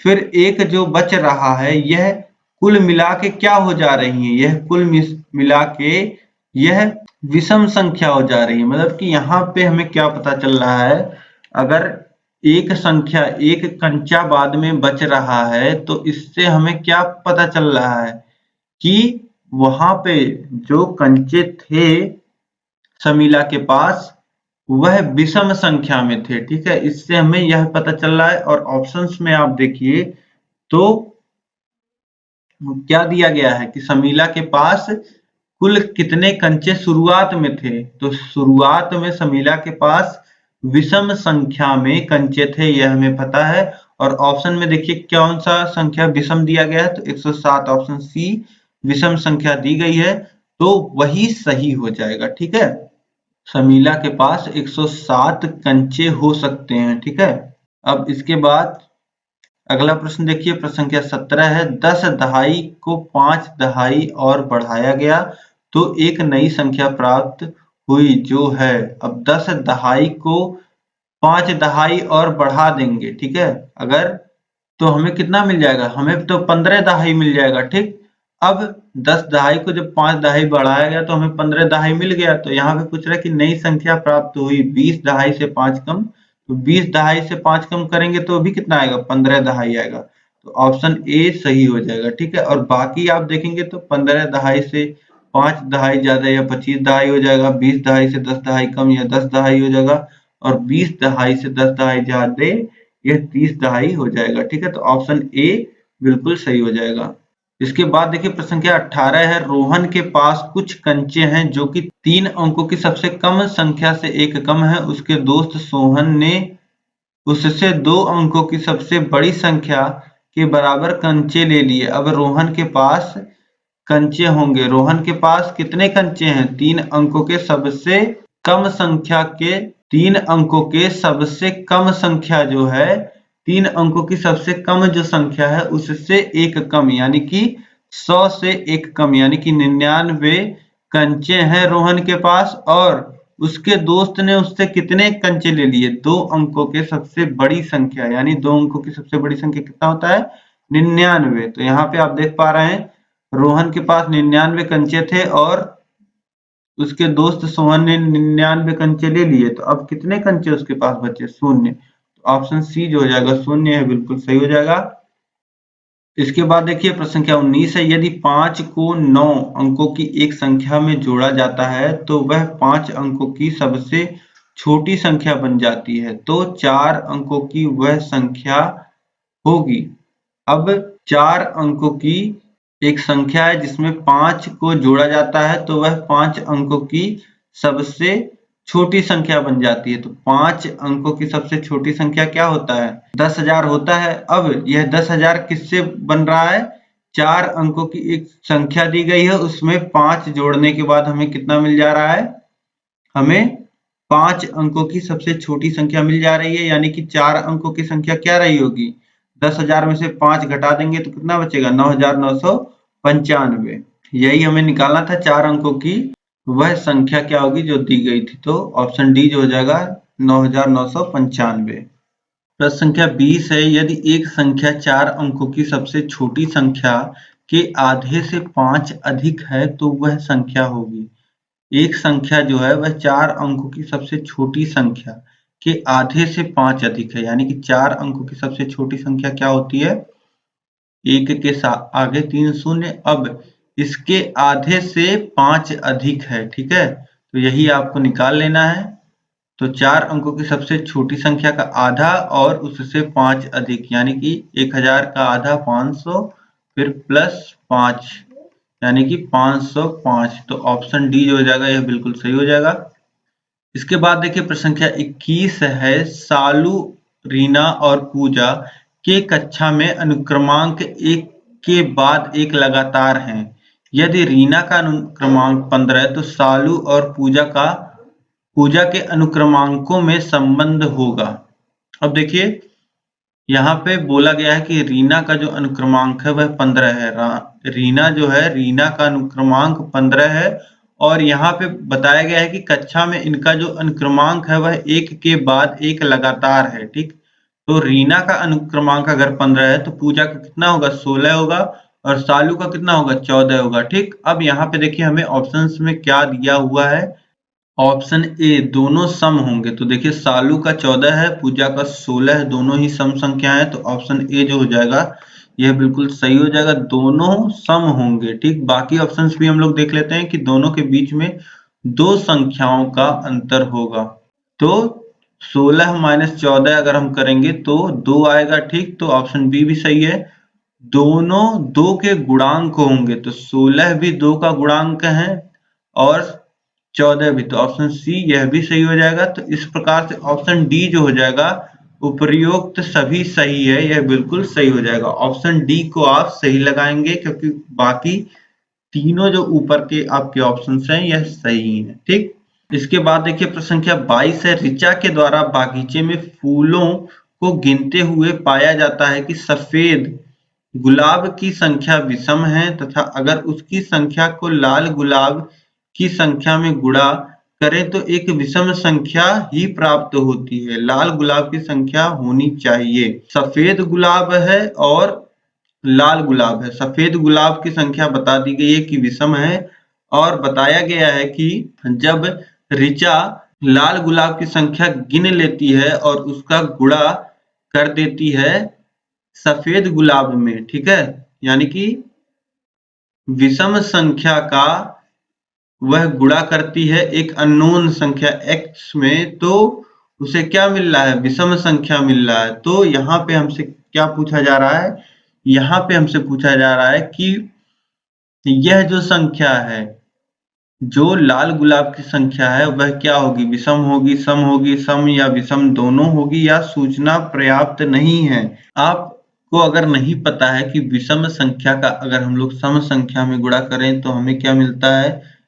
S2: फिर एक जो बच रहा है यह कुल मिला के क्या हो जा रही है? यह कुल मिला के यह विषम संख्या हो जा रही है। मतलब कि यहाँ पे हमें क्या पता चल रहा है, अगर एक संख्या, एक कंचा बाद में बच रहा है तो इससे हमें क्या पता चल रहा है कि वहां पे जो कंचे थे समीला के पास वह विषम संख्या में थे, ठीक है। इससे हमें यह पता चल रहा है। और ऑप्शंस में आप देखिए तो क्या दिया गया है कि समीला के पास कुल कितने कंचे शुरुआत में थे। तो शुरुआत में समीला के पास विषम संख्या में कंचे थे, यह हमें पता है। और ऑप्शन में देखिए कौन सा संख्या विषम दिया गया है? तो 107, ऑप्शन सी विषम संख्या दी गई है, तो वही सही हो जाएगा, ठीक है। समीला के पास 107 कंचे हो सकते हैं, ठीक है। अब इसके बाद अगला प्रश्न देखिए, प्रश्न संख्या 17 है। 10 दहाई को 5 दहाई और बढ़ाया गया तो एक नई संख्या प्राप्त हुई जो है। अब 10 दहाई को 5 दहाई और बढ़ा देंगे, ठीक है, अगर, तो हमें कितना मिल जाएगा? हमें तो 15 दहाई मिल जाएगा, ठीक। अब 10 दहाई को जब 5 दहाई बढ़ाया गया तो हमें 15 दहाई मिल गया। तो यहाँ पे पूछ रहा है कि नई संख्या प्राप्त हुई 20 दहाई से 5 कम। तो 20 दहाई से 5 कम करेंगे तो भी कितना आएगा? 15 दहाई आएगा। तो ऑप्शन ए सही हो जाएगा, ठीक है। और बाकी आप देखेंगे तो 15 दहाई से 5 दहाई ज्यादा या 25 दहाई हो जाएगा, 20 दहाई से 10 दहाई कम या 10 दहाई हो जाएगा, और 20 दहाई से 10 दहाई ज्यादा यह 30 दहाई हो जाएगा, ठीक है। तो ऑप्शन ए बिल्कुल सही हो जाएगा। इसके बाद देखिए प्रश्न संख्या 18 है। रोहन के पास कुछ कंचे हैं जो कि 3 अंकों की सबसे कम संख्या से एक कम है। उसके दोस्त सोहन ने उससे 2 अंकों की सबसे बड़ी संख्या के बराबर कंचे ले लिए। अब रोहन के पास कंचे होंगे। रोहन के पास कितने कंचे हैं? 3 अंकों के सबसे कम संख्या के 3 अंकों के सबसे कम संख्या जो है, 3 अंकों की सबसे कम जो संख्या है उससे एक कम, यानी कि 100 से एक कम, यानी कि 99 कंचे हैं रोहन के पास। और उसके दोस्त ने उससे कितने कंचे ले लिए? 2 अंकों के सबसे बड़ी संख्या, यानी 2 अंकों की सबसे बड़ी संख्या कितना होता है? 99। तो यहाँ पे आप देख पा रहे हैं रोहन के पास 99 कंचे थे और उसके दोस्त सोहन ने 99 कंचे ले लिए। तो अब कितने कंचे उसके पास बचे? 0। तो ऑप्शन सी जो हो जाएगा 0 है, बिल्कुल सही हो जाएगा। इसके बाद देखिए प्रश्न संख्या 19 है। यदि 5 को 9 अंकों की एक संख्या में जोड़ा जाता है तो वह 5 अंकों की सबसे छोटी संख्या बन जाती है। तो 4 अंकों की वह संख्या होगी। अब 4 अंकों की एक संख्या है जिसमें 5 को जोड़ा जाता है तो वह 5 अंकों की सबसे छोटी संख्या बन जाती है। तो 5 अंकों की सबसे छोटी संख्या क्या होता है? 10,000 होता है। अब यह 10,000 किससे बन रहा है? 4 अंकों की एक संख्या दी गई है, उसमें 5 जोड़ने के बाद हमें कितना मिल जा रहा है, हमें 5 अंकों की सबसे छोटी संख्या मिल जा रही है, यानी कि 4 अंकों की संख्या क्या रही होगी, 10,000 में से 5 घटा देंगे तो कितना बचेगा, 9,995। यही हमें निकालना था 4 अंकों की वह संख्या क्या होगी जो दी गई थी। तो ऑप्शन डी जो हो जाएगा 9,995। प्रश्न संख्या 20 है, यदि एक संख्या 4 अंकों की सबसे छोटी संख्या के आधे से 5 अधिक है तो वह संख्या होगी। एक संख्या जो है वह 4 अंकों की सबसे छोटी संख्या के आधे से 5 अधिक है, यानी कि 4 अंकों की सबसे छोटी संख्या क्या होती है, 1 के आगे 3 शून्य, अब इसके आधे से 5 अधिक है। ठीक है, तो यही आपको निकाल लेना है। तो 4 अंकों की सबसे छोटी संख्या का आधा और उससे 5 अधिक, यानी कि 1000 का आधा 500, फिर प्लस 5 यानी कि 505। तो ऑप्शन डी जो हो जाएगा यह बिल्कुल सही हो जाएगा। इसके बाद देखिए प्रश्न संख्या 21 है, सालू, रीना और पूजा के कक्षा में अनुक्रमांक एक के बाद एक लगातार हैं। यदि रीना का अनुक्रमांक 15 है तो सालू और पूजा के अनुक्रमांकों में संबंध होगा। अब देखिए यहाँ पे बोला गया है कि रीना का जो अनुक्रमांक है वह 15 है। रीना जो है, रीना का अनुक्रमांक 15 है और यहाँ पे बताया गया है कि कक्षा में इनका जो अनुक्रमांक है वह एक के बाद एक लगातार है। ठीक, तो रीना का अनुक्रमांक अगर 15 है तो पूजा का कितना होगा, 16 होगा और सालू का कितना होगा, 14 होगा। ठीक, अब यहाँ पे देखिए हमें ऑप्शंस में क्या दिया हुआ है, ऑप्शन ए दोनों सम होंगे। तो देखिए सालू का 14 है, पूजा का 16 है, दोनों ही सम संख्या है। तो ऑप्शन ए जो हो जाएगा यह बिल्कुल सही हो जाएगा, दोनों सम होंगे। ठीक, बाकी ऑप्शंस भी हम लोग देख लेते हैं कि दोनों के बीच में 2 संख्याओं का अंतर होगा। तो 16 माइनस 14 अगर हम करेंगे तो 2 आएगा। ठीक, तो ऑप्शन बी भी सही है, दोनों 2 के गुणांक होंगे। तो 16 भी 2 का गुणांक है और 14 भी, तो ऑप्शन सी यह भी सही हो जाएगा। तो इस प्रकार से ऑप्शन डी जो हो जाएगा उपरोक्त सभी सही है, यह बिल्कुल सही हो जाएगा। ऑप्शन डी को आप सही लगाएंगे क्योंकि बाकी तीनों जो ऊपर के आपके ऑप्शंस हैं यह सही हैं। ठीक, इसके बाद देखिए प्रश्न संख्या 22 है, ऋचा के द्वारा बागीचे में फूलों को गिनते हुए पाया जाता है कि सफेद गुलाब की संख्या विषम है तथा अगर उसकी संख्या को लाल गुलाब की संख्या में गुणा करें तो एक विषम संख्या ही प्राप्त होती है। लाल गुलाब की संख्या होनी चाहिए। सफेद गुलाब है और लाल गुलाब है, सफेद गुलाब की संख्या बता दी गई है कि विषम है और बताया गया है कि जब ऋचा लाल गुलाब की संख्या गिन लेती है और उसका गुणा कर देती है सफेद गुलाब में, ठीक है, यानी कि विषम संख्या का वह गुणा करती है एक अननोन संख्या x में, तो उसे क्या मिल रहा है, विषम संख्या मिल रहा है। तो यहाँ पे हमसे क्या पूछा जा रहा है, यहाँ पे हमसे पूछा जा रहा है कि यह जो संख्या है, जो लाल गुलाब की संख्या है वह क्या होगी, विषम होगी, सम होगी, सम या विषम दोनों होगी या सूचना पर्याप्त नहीं है। आपको अगर नहीं पता है कि विषम संख्या का अगर हम लोग सम संख्या में गुणा करें तो हमें क्या मिलता है,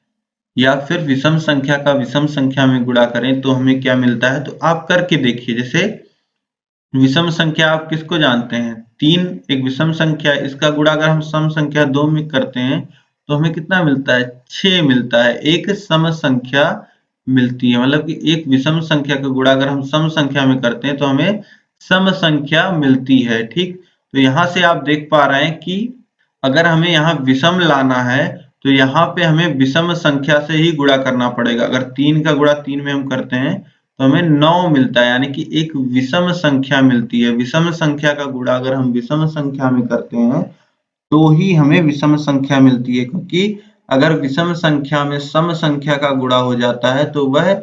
S2: या फिर विषम संख्या का विषम संख्या में गुणा करें तो हमें क्या मिलता है, तो आप करके देखिए। जैसे विषम संख्या आप किसको जानते हैं, 3 एक विषम संख्या, इसका गुणा अगर हम सम संख्या 2 में करते हैं तो हमें कितना मिलता है, 6 मिलता है। एक सम संख्या मिलती है, मतलब कि एक विषम संख्या का गुणा अगर हम सम संख्या में करते हैं तो हमें सम संख्या मिलती है। ठीक, तो यहाँ से आप देख पा रहे हैं कि अगर हमें यहाँ विषम लाना है तो यहाँ पे हमें विषम संख्या से ही गुणा करना पड़ेगा। अगर 3 का गुणा 3 में हम करते हैं तो हमें 9 मिलता है, यानी कि एक विषम संख्या मिलती है। विषम संख्या का गुणा अगर हम विषम संख्या में करते हैं तो ही हमें विषम संख्या मिलती है, क्योंकि अगर विषम संख्या में सम संख्या का गुणा हो जाता है तो वह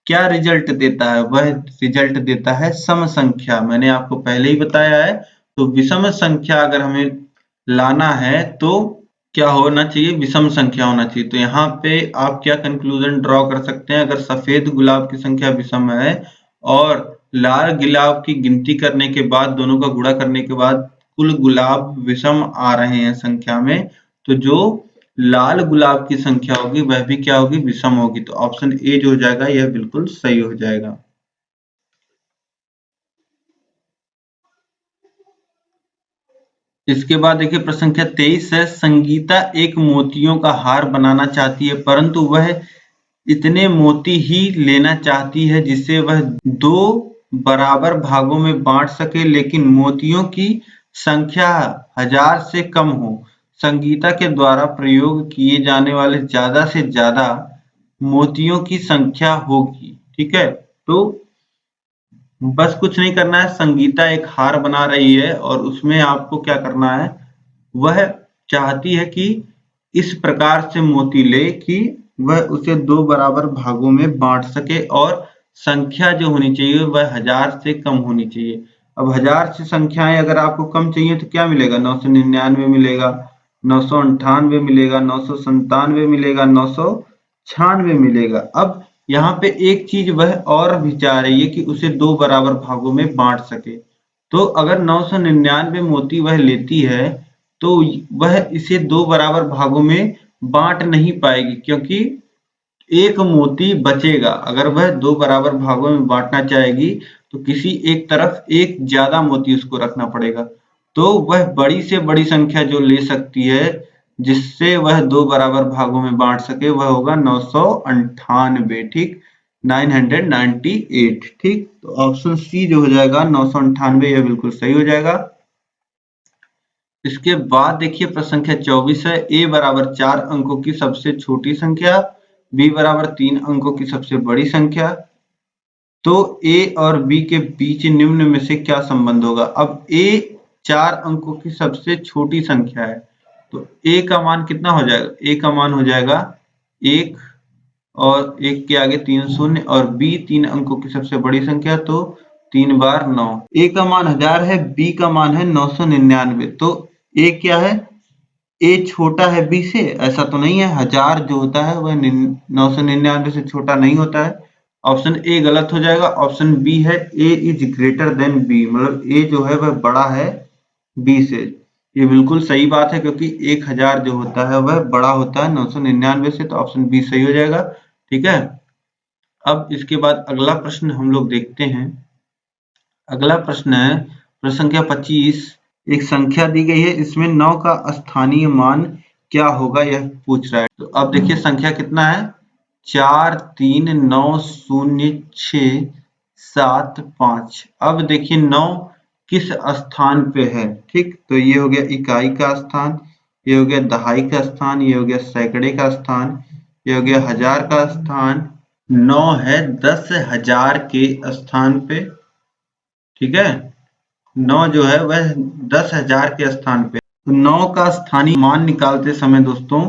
S2: क्या रिजल्ट देता है, वह रिजल्ट देता है सम संख्या। मैंने आपको पहले ही बताया है। तो विषम संख्या अगर हमें लाना है तो क्या होना चाहिए, विषम संख्या होना चाहिए। तो यहाँ पे आप क्या कंक्लूजन ड्रॉ कर सकते हैं, अगर सफेद गुलाब की संख्या विषम है और लाल गुलाब की गिनती करने के बाद दोनों का गुणा करने के बाद कुल गुलाब विषम आ रहे हैं संख्या में, तो जो लाल गुलाब की संख्या होगी वह भी क्या होगी, विषम होगी। तो ऑप्शन ए जो हो जाएगा यह बिल्कुल सही हो जाएगा। इसके बाद देखिए प्रश्न संख्या 23 है, संगीता एक मोतियों का हार बनाना चाहती है, परंतु वह इतने मोती ही लेना चाहती है जिसे वह 2 बराबर भागों में बांट सके, लेकिन मोतियों की संख्या 1000 से कम हो। संगीता के द्वारा प्रयोग किए जाने वाले ज्यादा से ज्यादा मोतियों की संख्या होगी। ठीक है, तो बस कुछ नहीं करना है, संगीता एक हार बना रही है और उसमें आपको क्या करना है, वह चाहती है कि इस प्रकार से मोती ले कि वह उसे 2 बराबर भागों में बांट सके और संख्या जो होनी चाहिए वह 1000 से कम होनी चाहिए। अब 1000 से संख्याएं अगर आपको कम चाहिए तो क्या मिलेगा, 999 मिलेगा, 998 मिलेगा, 997 मिलेगा, 996 मिलेगा। अब यहाँ पे एक चीज वह और भी चाह रही है कि उसे 2 बराबर भागों में बांट सके। तो अगर 999 मोती वह लेती है तो वह इसे 2 बराबर भागों में बांट नहीं पाएगी, क्योंकि एक मोती बचेगा। अगर वह 2 बराबर भागों में बांटना चाहेगी तो किसी एक तरफ एक ज्यादा मोती उसको रखना पड़ेगा। तो वह बड़ी से बड़ी संख्या जो ले सकती है जिससे वह 2 बराबर भागों में बांट सके वह होगा 998। ठीक, 998। ठीक, तो ऑप्शन सी जो हो जाएगा 998 यह बिल्कुल सही हो जाएगा। इसके बाद देखिए प्रश्न संख्या 24 है, ए बराबर 4 अंकों की सबसे छोटी संख्या, बी बराबर 3 अंकों की सबसे बड़ी संख्या, तो ए और बी के बीच निम्न में से क्या संबंध होगा। अब ए 4 अंकों की सबसे छोटी संख्या है, तो ए का मान कितना हो जाएगा, ए का मान हो जाएगा 1 और 1 के आगे 3 शून्य, और बी 3 अंकों की सबसे बड़ी संख्या तो 3 बार 9। ए का मान 1000 है, बी का मान है 999। तो ए क्या है, ए छोटा है बी से, ऐसा तो नहीं है, 1000 जो होता है वह 999 से छोटा नहीं होता है। ऑप्शन ए गलत हो जाएगा। ऑप्शन बी है ए इज ग्रेटर देन बी, मतलब ए जो है वह बड़ा है बी से। ये बिल्कुल सही बात है क्योंकि 1000 जो होता है वह बड़ा होता है 999 से, तो ऑप्शन बी सही हो जाएगा। ठीक है, अब इसके बाद अगला प्रश्न हम लोग देखते हैं। अगला प्रश्न है प्रश्न संख्या 25। एक संख्या दी गई है, इसमें 9 का स्थानीय मान क्या होगा यह पूछ रहा है। तो अब देखिए संख्या कितना है, 4 3 9 0 6 7 5। अब देखिए 9 किस स्थान पे है। ठीक, तो ये हो गया इकाई का स्थान, ये हो गया दहाई का स्थान, ये हो गया सैकड़े का स्थान, ये हो गया हजार का स्थान। 9 है 10,000 के स्थान पे। ठीक है, 9 जो है वह 10,000 के स्थान पे। तो 9 का स्थानीय मान निकालते समय दोस्तों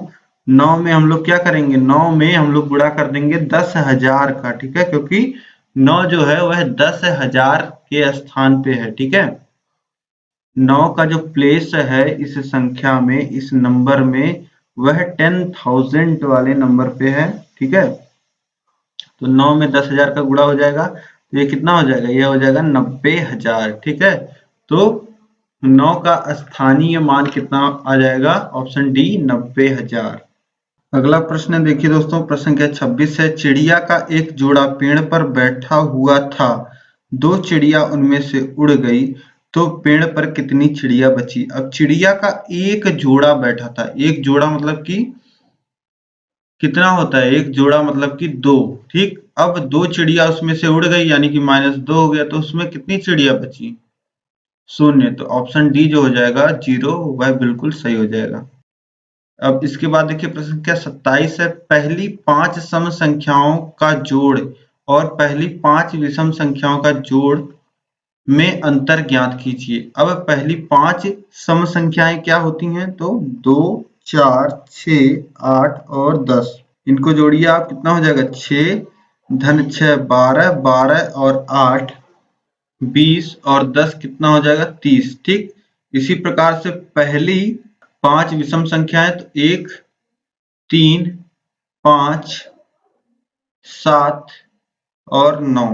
S2: 9 में हम लोग क्या करेंगे, 9 में हम लोग गुणा कर देंगे 10,000 का। ठीक है, क्योंकि 9 जो है वह 10,000 के स्थान पे है। ठीक है, 9 का जो प्लेस है इस संख्या में, इस नंबर में, वह 10,000 वाले नंबर पे है। ठीक है, तो 9 में 10,000 का गुणा हो जाएगा तो ये कितना हो जाएगा, ये हो जाएगा 90,000। ठीक है, तो 9 का स्थानीय मान कितना आ जाएगा, ऑप्शन डी 90,000। अगला प्रश्न देखिए दोस्तों, प्रश्न संख्या 26 है, चिड़िया का एक जोड़ा पेड़ पर बैठा हुआ था, 2 चिड़िया उनमें से उड़ गई, तो पेड़ पर कितनी चिड़िया बची। अब चिड़िया का एक जोड़ा बैठा था, एक जोड़ा मतलब कि कितना होता है, एक जोड़ा मतलब कि 2। ठीक, अब 2 चिड़िया उसमें से उड़ गई यानी कि -2 हो गया, तो उसमें कितनी चिड़िया बची, 0। तो ऑप्शन डी जो हो जाएगा 0 वह बिल्कुल सही हो जाएगा। अब इसके बाद देखिए प्रश्न संख्या 27 है, पहली 5 सम संख्याओं का जोड़ और पहली 5 विषम संख्याओं का जोड़ में अंतर ज्ञात कीजिए। अब पहली 5 सम संख्याएं क्या होती हैं, तो 2 4 6 8 और 10। इनको जोड़िए आप, कितना हो जाएगा, 6 धन 6 12, 12 और 8 20 और 10 कितना हो जाएगा, 30। ठीक, इसी प्रकार से पहली 5 विषम संख्याएं तो 1 3 5 7 और 9।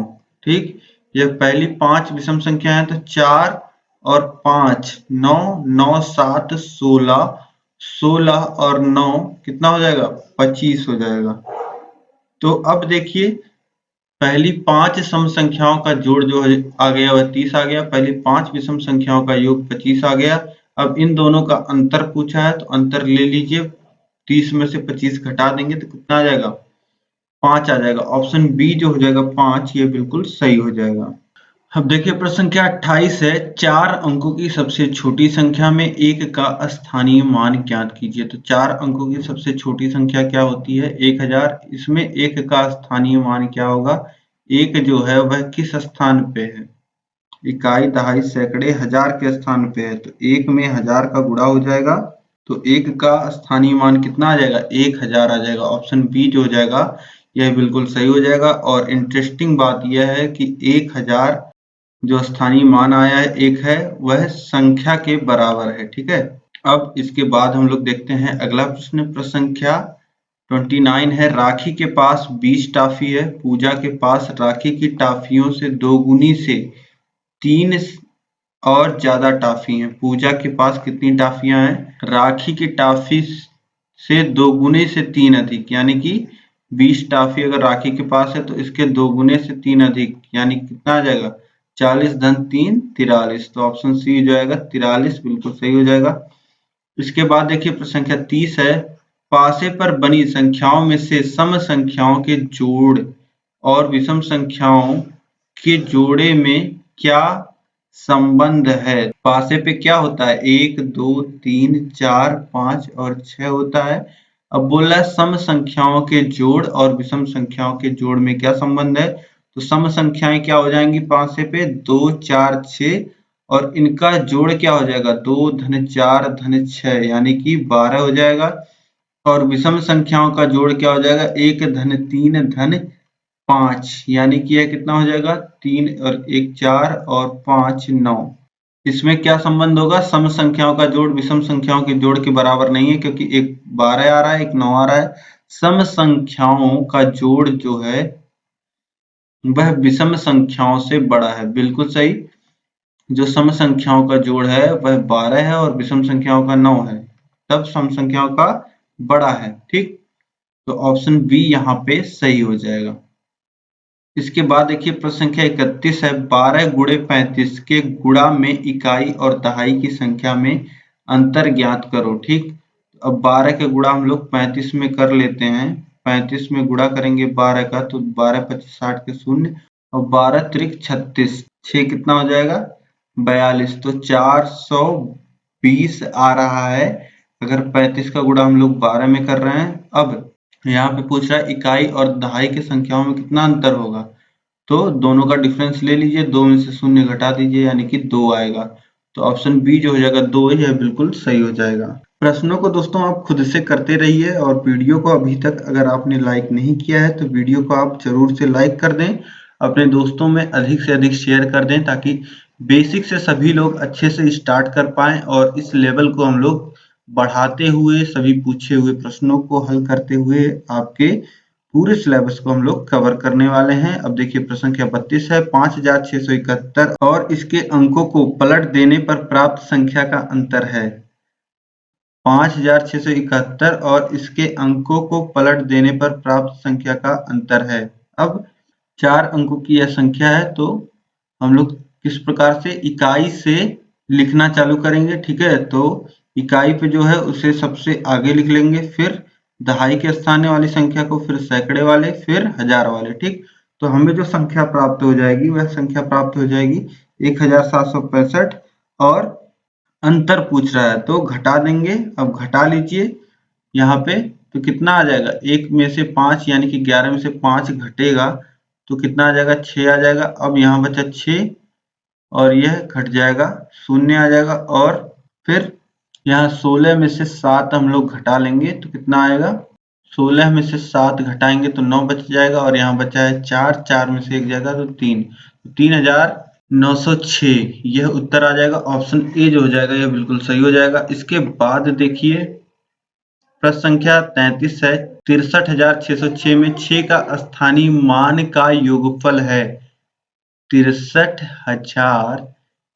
S2: ठीक, यह पहली 5 विषम संख्या है, तो 4 और 5, 9, 9, 7, 16, 16 और 9 कितना हो जाएगा? 25 हो जाएगा। तो अब देखिए पहली 5 सम संख्याओं का जोड़ जो है आ गया वह 30 आ गया, पहली 5 विषम संख्याओं का योग 25 आ गया। अब इन दोनों का अंतर पूछा है तो अंतर ले लीजिए, 30 में से 25 घटा देंगे तो कितना आ जाएगा? 5 आ जाएगा। ऑप्शन बी जो हो जाएगा 5, ये बिल्कुल सही हो जाएगा। अब देखिए प्रश्न संख्या 28 है, 4 अंकों की सबसे छोटी संख्या में 1 का स्थानीय मान ज्ञात कीजिए। तो 4 अंकों की सबसे छोटी संख्या क्या होती है? 1000। इसमें 1 का स्थानीय मान क्या होगा? 1 जो है वह किस स्थान पे है? इकाई, दहाई, सैकड़े, हजार के स्थान पे है, तो 1 में 1000 का गुणा हो जाएगा, तो 1 का स्थानीय मान कितना आ जाएगा? 1000 आ जाएगा। ऑप्शन बी जो हो जाएगा यह बिल्कुल सही हो जाएगा। और इंटरेस्टिंग बात यह है कि 1000 जो स्थानीय मान आया है 1 है, वह संख्या के बराबर है। ठीक है, अब इसके बाद हम लोग देखते हैं अगला प्रश्न। प्रश्न संख्या 29 है, राखी के पास 20 टॉफी है, पूजा के पास राखी की टॉफियों से दोगुनी से 3 और ज्यादा टॉफी हैं। पूजा के पास कितनी टॉफियां हैं? राखी की टॉफी से दोगुने से 3 अधिक, यानी कि 20 टॉफी अगर राखी के पास है तो इसके दोगुने से 3 अधिक, यानी कितना आ जाएगा? 40 धन 3 43। तो ऑप्शन सी हो जाएगा 43, बिल्कुल सही हो जाएगा। इसके बाद देखिए प्रश्न संख्या 30 है, पासे पर बनी संख्याओं में से सम संख्याओं के जोड़ और विषम संख्याओं के जोड़े में क्या संबंध है? पासे पे क्या होता है? 1, 2, 3, 4, 5 और 6 होता है। अब बोल रहा है सम संख्याओं के जोड़ और विषम संख्याओं के जोड़ में क्या संबंध है? तो सम संख्याएं क्या हो जाएंगी पासे पे? 2, 4, 6 और इनका जोड़ क्या हो जाएगा? 2 धन 4 धन 6, यानी कि 12 हो जाएगा। और विषम संख्याओं का जोड़ क्या हो जाएगा? 1 धन 3 धन 5, यानी कि यह कितना हो जाएगा? 3 और 1 4 और 5 9। इसमें क्या संबंध होगा? सम संख्याओं का जोड़ विषम संख्याओं के जोड़ के बराबर नहीं है, क्योंकि एक 12 आ रहा है, एक 9 आ रहा है। सम संख्याओं का जोड़ जो है वह विषम संख्याओं से बड़ा है, बिल्कुल सही। जो सम संख्याओं का जोड़ है वह 12 है और विषम संख्याओं का 9 है, तब सम संख्याओं का बड़ा है। ठीक, तो ऑप्शन बी यहाँ पे सही हो जाएगा। इसके बाद देखिए प्रश्न संख्या 31 है, 12 गुणे 35 के गुणा में इकाई और दहाई की संख्या में अंतर ज्ञात करो। ठीक, अब 12 के गुणा हम लोग 35 में कर लेते हैं। 35 में गुणा करेंगे 12 का, तो 12 25 60 के शून्य और 12 त्रिक 36, 6 कितना हो जाएगा? 42। तो 420 आ रहा है अगर 35 का गुणा हम लोग 12 में कर रहे हैं। अब यहाँ पे पूछ रहा है इकाई और दहाई की संख्याओं में कितना अंतर होगा, तो दोनों का डिफरेंस ले लीजिए, 2 में से 0 घटा दीजिए, यानी कि 2 आएगा। तो ऑप्शन बी जो हो जाएगा 2, यह बिल्कुल सही हो जाएगा। प्रश्नों को दोस्तों आप खुद से करते रहिए और वीडियो को अभी तक अगर आपने लाइक नहीं किया है तो वीडियो को आप जरूर से लाइक कर दें, अपने दोस्तों में अधिक से अधिक शेयर कर दें, ताकि बेसिक से सभी लोग अच्छे से स्टार्ट कर पाएं और इस लेवल को हम लोग बढ़ाते हुए सभी पूछे हुए प्रश्नों को हल करते हुए आपके पूरे सिलेबस को हम लोग कवर करने वाले हैं। अब देखिए प्रश्न संख्या 32 है, 5671 और इसके अंकों को पलट देने पर प्राप्त संख्या का अंतर है। 5671 और इसके अंकों को पलट देने पर प्राप्त संख्या का अंतर है। अब 4 अंकों की यह संख्या है, तो हम लोग किस प्रकार से इकाई से लिखना चालू करेंगे। ठीक है, तो इकाई पे जो है उसे सबसे आगे लिख लेंगे, फिर दहाई के स्थान वाली संख्या को, फिर सैकड़े वाले, फिर हजार वाले। ठीक, तो हमें जो संख्या प्राप्त हो जाएगी वह संख्या प्राप्त हो जाएगी 1765 और अंतर पूछ रहा है तो घटा देंगे। अब घटा लीजिए यहाँ पे, तो कितना आ जाएगा? 1 में से 5 यानी कि 11 में से 5 घटेगा तो कितना आ जाएगा? 6 आ जाएगा। अब यहाँ बचा 6 और यह घट जाएगा, 0 आ जाएगा। और फिर यहाँ 16 में से 7 हम लोग घटा लेंगे तो कितना आएगा? 16 में से 7 घटाएंगे तो 9 बच जाएगा और यहाँ बचा है 4, 4 में से 1 जाएगा तो 3, 3906 यह उत्तर आ जाएगा। ऑप्शन ए जो हो जाएगा यह बिल्कुल सही हो जाएगा। इसके बाद देखिए प्रश्न संख्या 33 है, 63,606 में 6 का स्थानीय मान का योगफल है। 63,606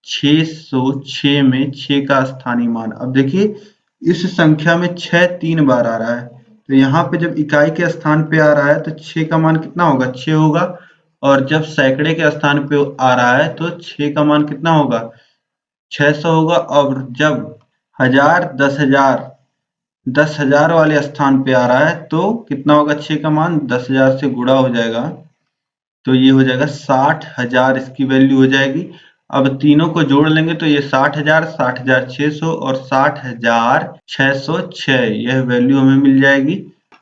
S2: 606 में 6 का स्थानीय मान। अब देखिए इस संख्या में 6 3 बार आ रहा है, तो यहाँ पे जब इकाई के स्थान पे आ रहा है तो 6 का मान कितना होगा, 6 होगा। और जब सैकड़े के स्थान पे आ रहा है तो 6 का मान कितना होगा, 600 होगा। और जब 1000 10,000 10,000 वाले स्थान पे आ रहा है तो कितना होगा, 6 का मान 10,000 से गुणा हो जाएगा, तो ये हो जाएगा 60,000 इसकी वैल्यू हो जाएगी। अब तीनों को जोड़ लेंगे तो ये 60,000 60,600 और 60,606 यह वैल्यू हमें मिल जाएगी।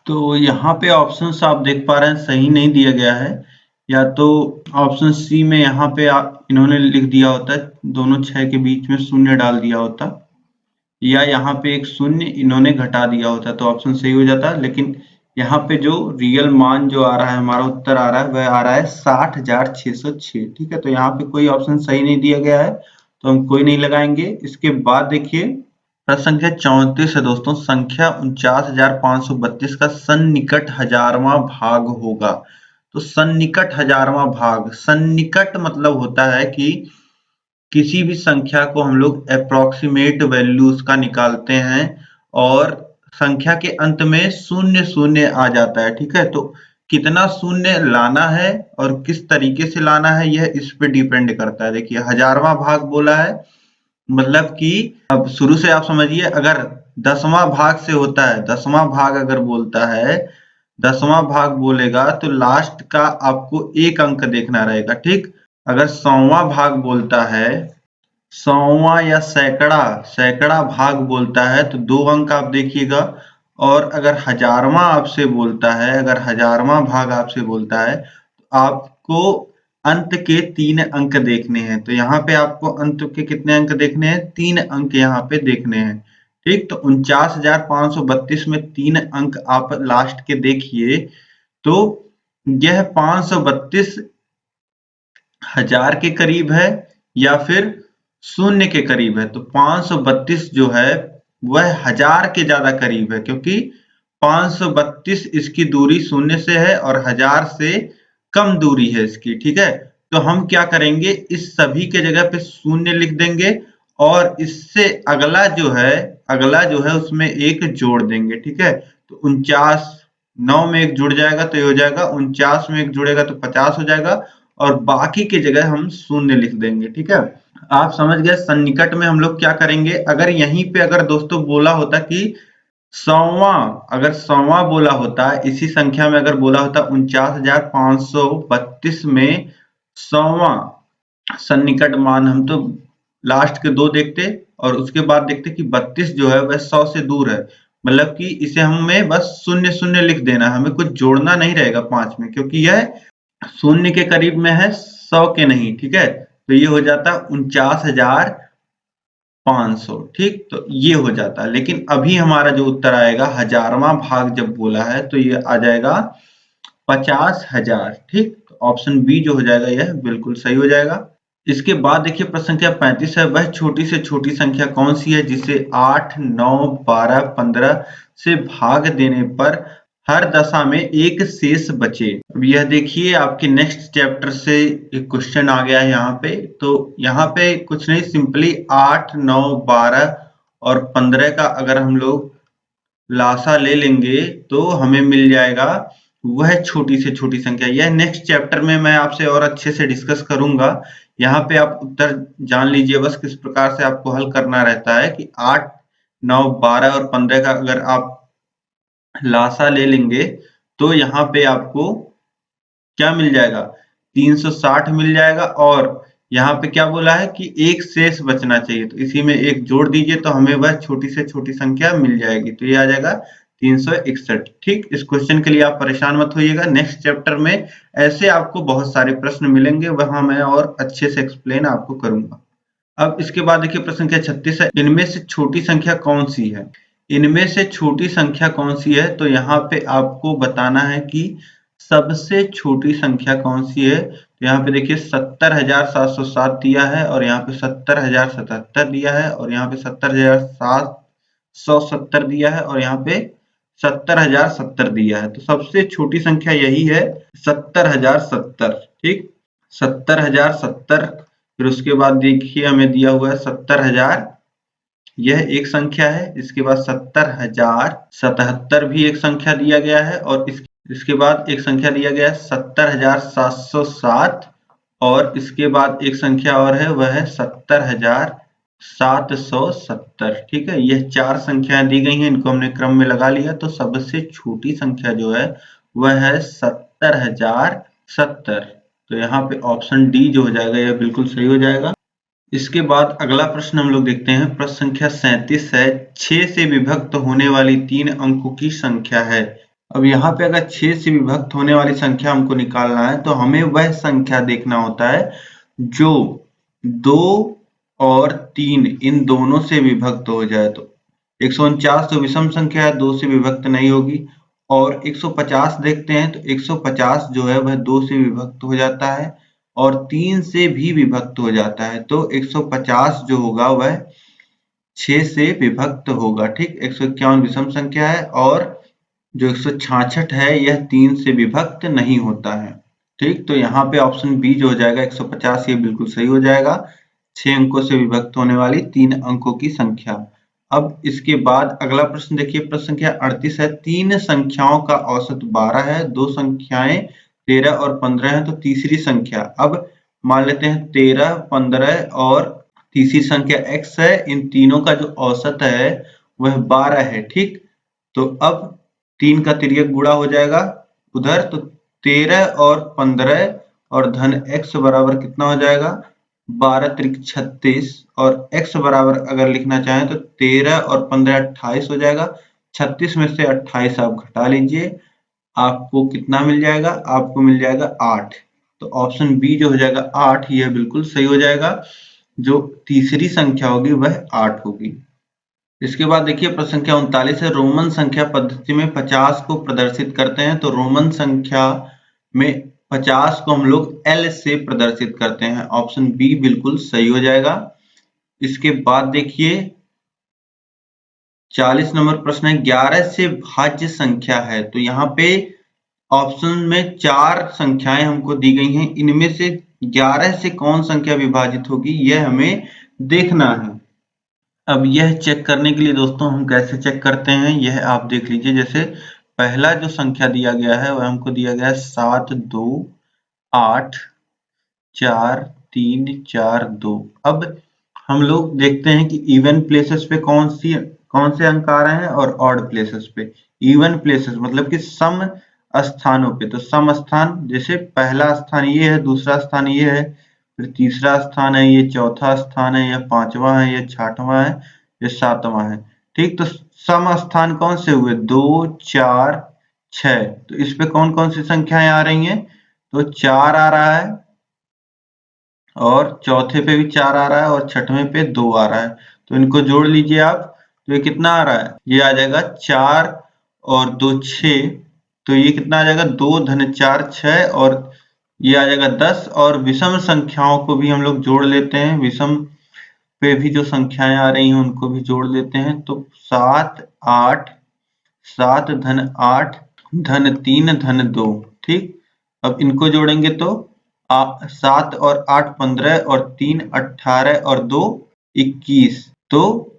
S2: तो यहाँ पे ऑप्शंस आप देख पा रहे हैं सही नहीं दिया गया है, या तो ऑप्शन सी में यहाँ पे इन्होंने लिख दिया होता, दोनों 6 के बीच में शून्य डाल दिया होता, या यहाँ पे एक शून्य इन्होंने घटा दिया होता, तो ऑप्शन सही हो जाता। लेकिन यहाँ पे जो रियल मान जो आ रहा है, हमारा उत्तर आ रहा है, वह आ रहा है 60,606। ठीक है, तो यहाँ पे कोई ऑप्शन सही नहीं दिया गया है, तो हम कोई नहीं लगाएंगे। इसके बाद देखिए प्रश्न संख्या 34 है दोस्तों, संख्या 49,532 का सन्निकट हजारवां भाग होगा। तो सन्निकट हजारवां भाग, सन्निकट मतलब होता है कि किसी भी संख्या को हम लोग अप्रोक्सीमेट वैल्यू उसका निकालते हैं और संख्या के अंत में शून्य शून्य आ जाता है। ठीक है, तो कितना शून्य लाना है और किस तरीके से लाना है यह इस पे डिपेंड करता है। देखिए हजारवां भाग बोला है, मतलब कि अब शुरू से आप समझिए, अगर 10वां भाग से होता है, 10वां भाग अगर बोलता है, 10वां भाग बोलेगा तो लास्ट का आपको एक अंक देखना रहेगा। ठीक, अगर 100वां भाग बोलता है, 100वां या सैकड़ा भाग बोलता है तो 2 अंक आप देखिएगा। और अगर हजारवां आपसे बोलता है, अगर हजारवां भाग आपसे बोलता है तो आपको अंत के 3 अंक देखने हैं। तो यहाँ पे आपको अंत के कितने अंक देखने हैं, 3 अंक यहाँ पे देखने हैं। ठीक, तो 49,532 में 3 अंक आप लास्ट के देखिए तो यह 532,000 के करीब है या फिर शून्य के करीब है। तो 532 जो है वह 1000 के ज्यादा करीब है, क्योंकि 532 इसकी दूरी शून्य से है और 1000 से कम दूरी है इसकी। ठीक है, तो हम क्या करेंगे, इस सभी के जगह पे शून्य लिख देंगे और इससे अगला जो है उसमें एक जोड़ देंगे। ठीक है, तो 49 9 में एक जुड़ जाएगा तो ये हो जाएगा, 49 में एक जुड़ेगा तो 50 हो जाएगा और बाकी की जगह हम शून्य लिख देंगे। ठीक है, आप समझ गए। सन्निकट में हम लोग क्या करेंगे, अगर यहीं पे अगर दोस्तों बोला होता कि 100वां, अगर 100वां बोला होता, इसी संख्या में अगर बोला होता 49,532 में 100वां सन्निकट मान, हम तो लास्ट के 2 देखते और उसके बाद देखते कि 32 जो है वह 100 से दूर है, मतलब कि इसे हमें बस शून्य शून्य लिख देना, हमें कुछ जोड़ना नहीं रहेगा 5 में, क्योंकि यह शून्य के करीब में है, 100 के नहीं। ठीक है, तो ये हो जाता 49,500। ठीक, तो ये हो जाता। लेकिन अभी हमारा जो उत्तर आएगा, हजारवां भाग जब बोला है तो ये आ जाएगा 50,000। ठीक, तो ऑप्शन बी जो हो जाएगा यह बिल्कुल सही हो जाएगा। इसके बाद देखिए प्रश्न संख्या 35 है, वह छोटी से छोटी संख्या कौन सी है जिसे 8 9 12 15 से भाग देने पर हर दशा में एक शेष बचे। अब यह देखिए आपके नेक्स्ट चैप्टर से एक क्वेश्चन आ गया है यहाँ पे। तो यहाँ पे कुछ नहीं, सिंपली 8 9 12 और 15 का अगर हम लोग लासा ले लेंगे तो हमें मिल जाएगा वह छोटी से छोटी संख्या। यह नेक्स्ट चैप्टर में मैं आपसे और अच्छे से डिस्कस करूंगा। यहाँ पे आप उत्तर जान लीजिए बस किस प्रकार से आपको हल करना रहता है कि 8 9 12 और 15 का अगर आप लासा ले लेंगे तो यहाँ पे आपको क्या मिल जाएगा, 360 मिल जाएगा। और यहाँ पे क्या बोला है कि एक शेष बचना चाहिए, तो इसी में एक जोड़ दीजिए तो हमें वह छोटी से छोटी संख्या मिल जाएगी, तो ये आ जाएगा 361। ठीक, इस क्वेश्चन के लिए आप परेशान मत होइएगा, नेक्स्ट चैप्टर में ऐसे आपको बहुत सारे प्रश्न मिलेंगे, वहां मैं और अच्छे से एक्सप्लेन आपको करूंगा। अब इसके बाद देखिए प्रश्न संख्या 36 है, इनमें से छोटी संख्या कौन सी है। इनमें से छोटी संख्या कौन सी है, तो यहाँ पे आपको बताना है कि सबसे छोटी संख्या कौन सी है। तो यहाँ पे देखिए 70,707 दिया है और यहाँ पे 70,077 दिया है और यहाँ पे 70,770 दिया है और यहाँ पे 70,070 दिया है। तो सबसे छोटी संख्या यही है 70,070। ठीक, 70,070 फिर उसके बाद देखिए हमें दिया हुआ है 70,000, यह एक संख्या है। इसके बाद 70,077 भी एक संख्या दिया गया है, और इसके बाद एक संख्या दिया गया है 70,707, और इसके बाद एक संख्या और है, वह है 70,770। ठीक है, यह 4 संख्याएं दी गई हैं, इनको हमने क्रम में लगा लिया, तो सबसे छोटी संख्या जो है वह है 70,070। तो यहाँ पे ऑप्शन डी जो हो जाएगा यह बिल्कुल सही हो जाएगा। इसके बाद अगला प्रश्न हम लोग देखते हैं। प्रश्न संख्या 37 है, 6 से विभक्त होने वाली 3 अंकों की संख्या है। अब यहाँ पे अगर 6 से विभक्त होने वाली संख्या हमको निकालना है, तो हमें वह संख्या देखना होता है जो 2 और 3 इन दोनों से विभक्त हो जाए। तो 149 तो विषम संख्या है, 2 से विभक्त नहीं होगी। और 150 देखते हैं, तो 150 जो है वह 2 से विभक्त हो जाता है और 3 से भी विभक्त हो जाता है। तो 150 जो होगा वह 6 से विभक्त होगा। ठीक, 151 विषम संख्या है और जो 166 है यह 3 से विभक्त नहीं होता है। ठीक, तो यहाँ पे ऑप्शन बी जो हो जाएगा 150, ये बिल्कुल सही हो जाएगा। 6 अंकों से विभक्त होने वाली 3 अंकों की संख्या। अब इसके बाद अगला प्रश्न देखिए, प्रश्न संख्या 38 है, 3 संख्याओं का औसत 12 है, 2 संख्याएं 13 और 15 है, तो तीसरी संख्या। अब मान लेते हैं 13, 15 और तीसरी संख्या x है, इन तीनों का जो औसत है वह 12 है। ठीक, तो अब 3 का तिर्यक गुणा हो जाएगा उधर, तो 13 और 15 और धन x बराबर कितना हो जाएगा, 12 त्रिक 36, और x बराबर अगर लिखना चाहें तो 13 और 15 28 हो जाएगा। 36 में से 28 आप घटा लीजिए, आपको कितना मिल जाएगा, आपको मिल जाएगा 8। तो ऑप्शन बी जो हो जाएगा 8, यह बिल्कुल सही हो जाएगा। जो तीसरी संख्या होगी वह 8 होगी। इसके बाद देखिए प्रश्न संख्या 39 है, रोमन संख्या पद्धति में 50 को प्रदर्शित करते हैं। तो रोमन संख्या में 50 को हम लोग L से प्रदर्शित करते हैं। ऑप्शन बी बिल्कुल सही हो जाएगा। इसके बाद देखिए 40 नंबर प्रश्न है, 11 से भाज्य संख्या है। तो यहाँ पे ऑप्शन में 4 संख्याएं हमको दी गई हैं, इनमें से 11 से कौन संख्या विभाजित होगी यह हमें देखना है। अब यह चेक करने के लिए दोस्तों हम कैसे चेक करते हैं, यह आप देख लीजिए। जैसे पहला जो संख्या दिया गया है वह हमको दिया गया है 7, 2, 8, 4, 3, 4, 2। अब हम लोग देखते हैं कि इवन प्लेसेस पे कौन से अंक आ रहे हैं और ऑड प्लेसेस पे। इवन प्लेसेस मतलब कि सम स्थानों पे, तो सम स्थान जैसे पहला स्थान ये है, दूसरा स्थान ये है, फिर तीसरा स्थान है, ये चौथा स्थान है, यह 5वां है, यह 6वां है, यह 7वां है। ठीक, तो सम स्थान कौन से हुए, 2, 4, 6। तो इस पे कौन कौन सी संख्याएं आ रही हैं, तो 4 आ रहा है, और चौथे पे भी 4 आ रहा है, और छठवें पे 2 आ रहा है। तो इनको जोड़ लीजिए आप, तो ये कितना आ रहा है, ये आ जाएगा 4 और 2 6। तो ये कितना आ जाएगा, 2 धन 4 6, और ये आ जाएगा 10। और विषम संख्याओं को भी हम लोग जोड़ लेते हैं, विषम पे भी जो संख्याएं आ रही हैं उनको भी जोड़ लेते हैं। तो 7 8, 7 धन 8 धन 3 धन 2। ठीक, अब इनको जोड़ेंगे तो 7 और 8 15, और 3 18, और 2 21। तो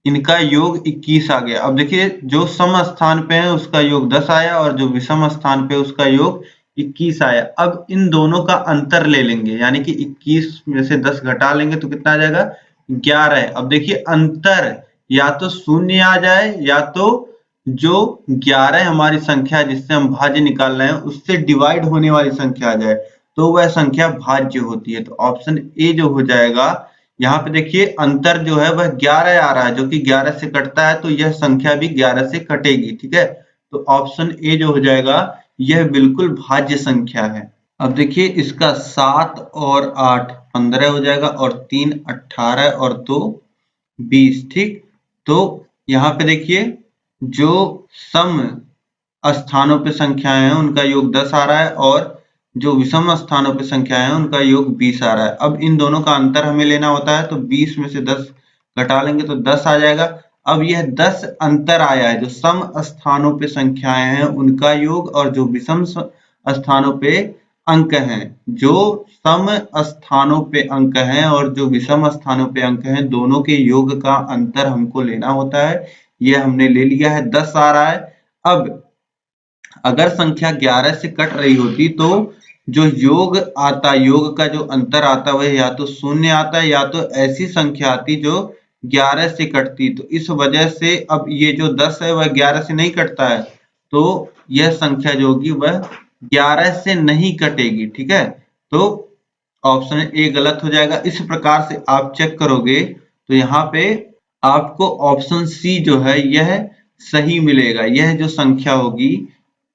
S2: इनका योग 21 आ गया। अब देखिए जो सम स्थान पे है उसका योग 10 आया, और जो विषम स्थान पे उसका योग 21 आया। अब इन दोनों का अंतर ले लेंगे, यानी कि 21 में से 10 घटा लेंगे तो कितना आ जाएगा, 11। अब देखिए अंतर या तो शून्य आ जाए, या तो जो 11 हमारी संख्या जिससे हम भाज्य निकाल रहे हैं उससे डिवाइड होने वाली संख्या आ जाए, तो वह संख्या भाज्य होती है। तो ऑप्शन ए जो हो जाएगा, यहाँ पे देखिए अंतर जो है वह 11 आ रहा है, जो कि 11 से कटता है, तो यह संख्या भी 11 से कटेगी। ठीक है, तो ऑप्शन ए जो हो जाएगा यह बिल्कुल भाज्य संख्या है। अब देखिए इसका 7 और 8 15 हो जाएगा, और 3 18, और 2 20। ठीक, तो यहाँ पे देखिए जो सम स्थानों पे संख्याएं हैं उनका योग 10 आ रहा है, और जो विषम स्थानों पे संख्याएं हैं उनका योग 20 आ रहा है। अब इन दोनों का अंतर हमें लेना होता है, तो 20 में से 10 घटा लेंगे तो 10 आ जाएगा। अब यह 10 अंतर आया है, जो सम स्थानों पे संख्याएं हैं उनका योग और जो विषम स्थानों पे अंक हैं, जो सम स्थानों पे अंक हैं और जो विषम स्थानों पे अंक हैं, दोनों के योग का अंतर हमको लेना होता है। ये हमने ले लिया है, 10 आ रहा है। अब अगर संख्या 11 से कट रही होती तो जो योग आता, योग का जो अंतर आता वह या तो शून्य आता या तो ऐसी संख्या आती जो 11 से कटती। तो इस वजह से अब ये जो 10 है वह 11 से नहीं कटता है, तो यह संख्या जो होगी वह 11 से नहीं कटेगी। ठीक है, तो ऑप्शन ए गलत हो जाएगा। इस प्रकार से आप चेक करोगे तो यहाँ पे आपको ऑप्शन सी जो है यह सही मिलेगा। यह जो संख्या होगी,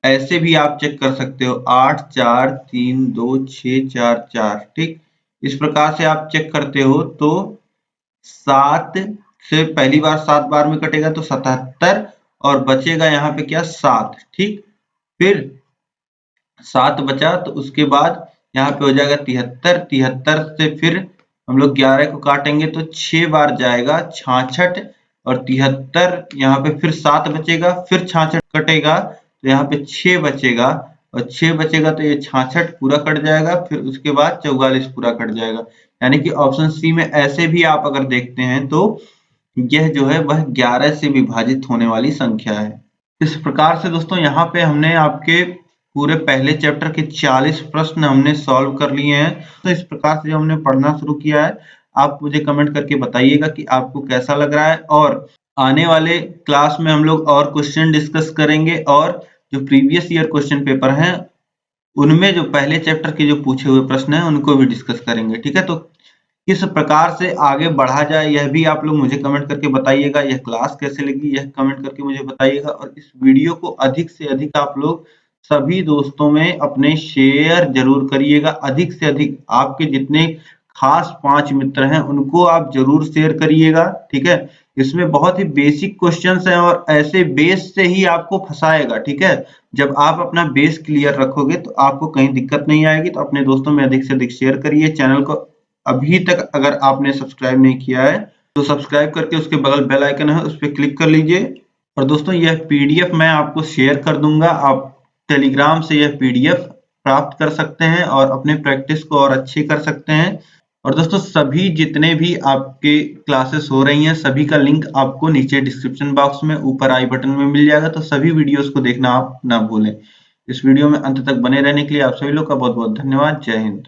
S2: ऐसे भी आप चेक कर सकते हो, 8 4 3 2 6 4 4। ठीक, इस प्रकार से आप चेक करते हो तो 7 से पहली बार 7 बार में कटेगा तो 77 और बचेगा यहाँ पे क्या 7। ठीक, फिर 7 बचा तो उसके बाद यहाँ पे हो जाएगा 73। 73 से फिर हम लोग 11 को काटेंगे तो 6 बार जाएगा 66 और 73 यहाँ पे फिर 7 बचेगा, फिर 66 कटेगा तो यहाँ पे 6 बचेगा और 6 बचेगा तो ये 66 पूरा कट जाएगा, फिर उसके बाद 44 पूरा कट जाएगा। यानी कि ऑप्शन सी में ऐसे भी आप अगर देखते हैं तो यह जो है वह 11 से विभाजित होने वाली संख्या है। इस प्रकार से दोस्तों यहाँ पे हमने आपके पूरे पहले चैप्टर के 40 प्रश्न हमने सॉल्व कर लिए हैं। तो इस प्रकार से जो हमने पढ़ना शुरू किया है, आप मुझे कमेंट करके बताइएगा कि आपको कैसा लग रहा है। और आने वाले क्लास में हम लोग और क्वेश्चन डिस्कस करेंगे और जो प्रीवियस ईयर क्वेश्चन पेपर हैं उनमें जो पहले चैप्टर के जो पूछे हुए प्रश्न हैं उनको भी डिस्कस करेंगे। ठीक है, तो किस प्रकार से आगे बढ़ा जाए यह भी आप लोग मुझे कमेंट करके बताइएगा। यह क्लास कैसे लगी यह कमेंट करके मुझे बताइएगा और इस वीडियो को अधिक से अधिक आप लोग सभी दोस्तों में अपने शेयर जरूर करिएगा। अधिक से अधिक आपके जितने खास 5 मित्र हैं उनको आप जरूर शेयर करिएगा। ठीक है, इसमें बहुत ही बेसिक क्वेश्चंस हैं और ऐसे बेस से ही आपको फंसाएगा। ठीक है, जब आप अपना बेस क्लियर रखोगे तो आपको कहीं दिक्कत नहीं आएगी। तो अपने दोस्तों में अधिक से अधिक शेयर करिए। चैनल को अभी तक अगर आपने सब्सक्राइब नहीं किया है तो सब्सक्राइब करके उसके बगल बेल आइकन है उस पर क्लिक कर लीजिए। और दोस्तों यह पीडीएफ मैं आपको शेयर कर दूंगा, आप टेलीग्राम से यह पीडीएफ प्राप्त कर सकते हैं और अपने प्रैक्टिस को और अच्छी कर सकते हैं। और दोस्तों सभी जितने भी आपके क्लासेस हो रही हैं सभी का लिंक आपको नीचे डिस्क्रिप्शन बॉक्स में ऊपर आई बटन में मिल जाएगा, तो सभी वीडियोस को देखना आप ना भूलें। इस वीडियो में अंत तक बने रहने के लिए आप सभी लोग का बहुत बहुत धन्यवाद। जय हिंद।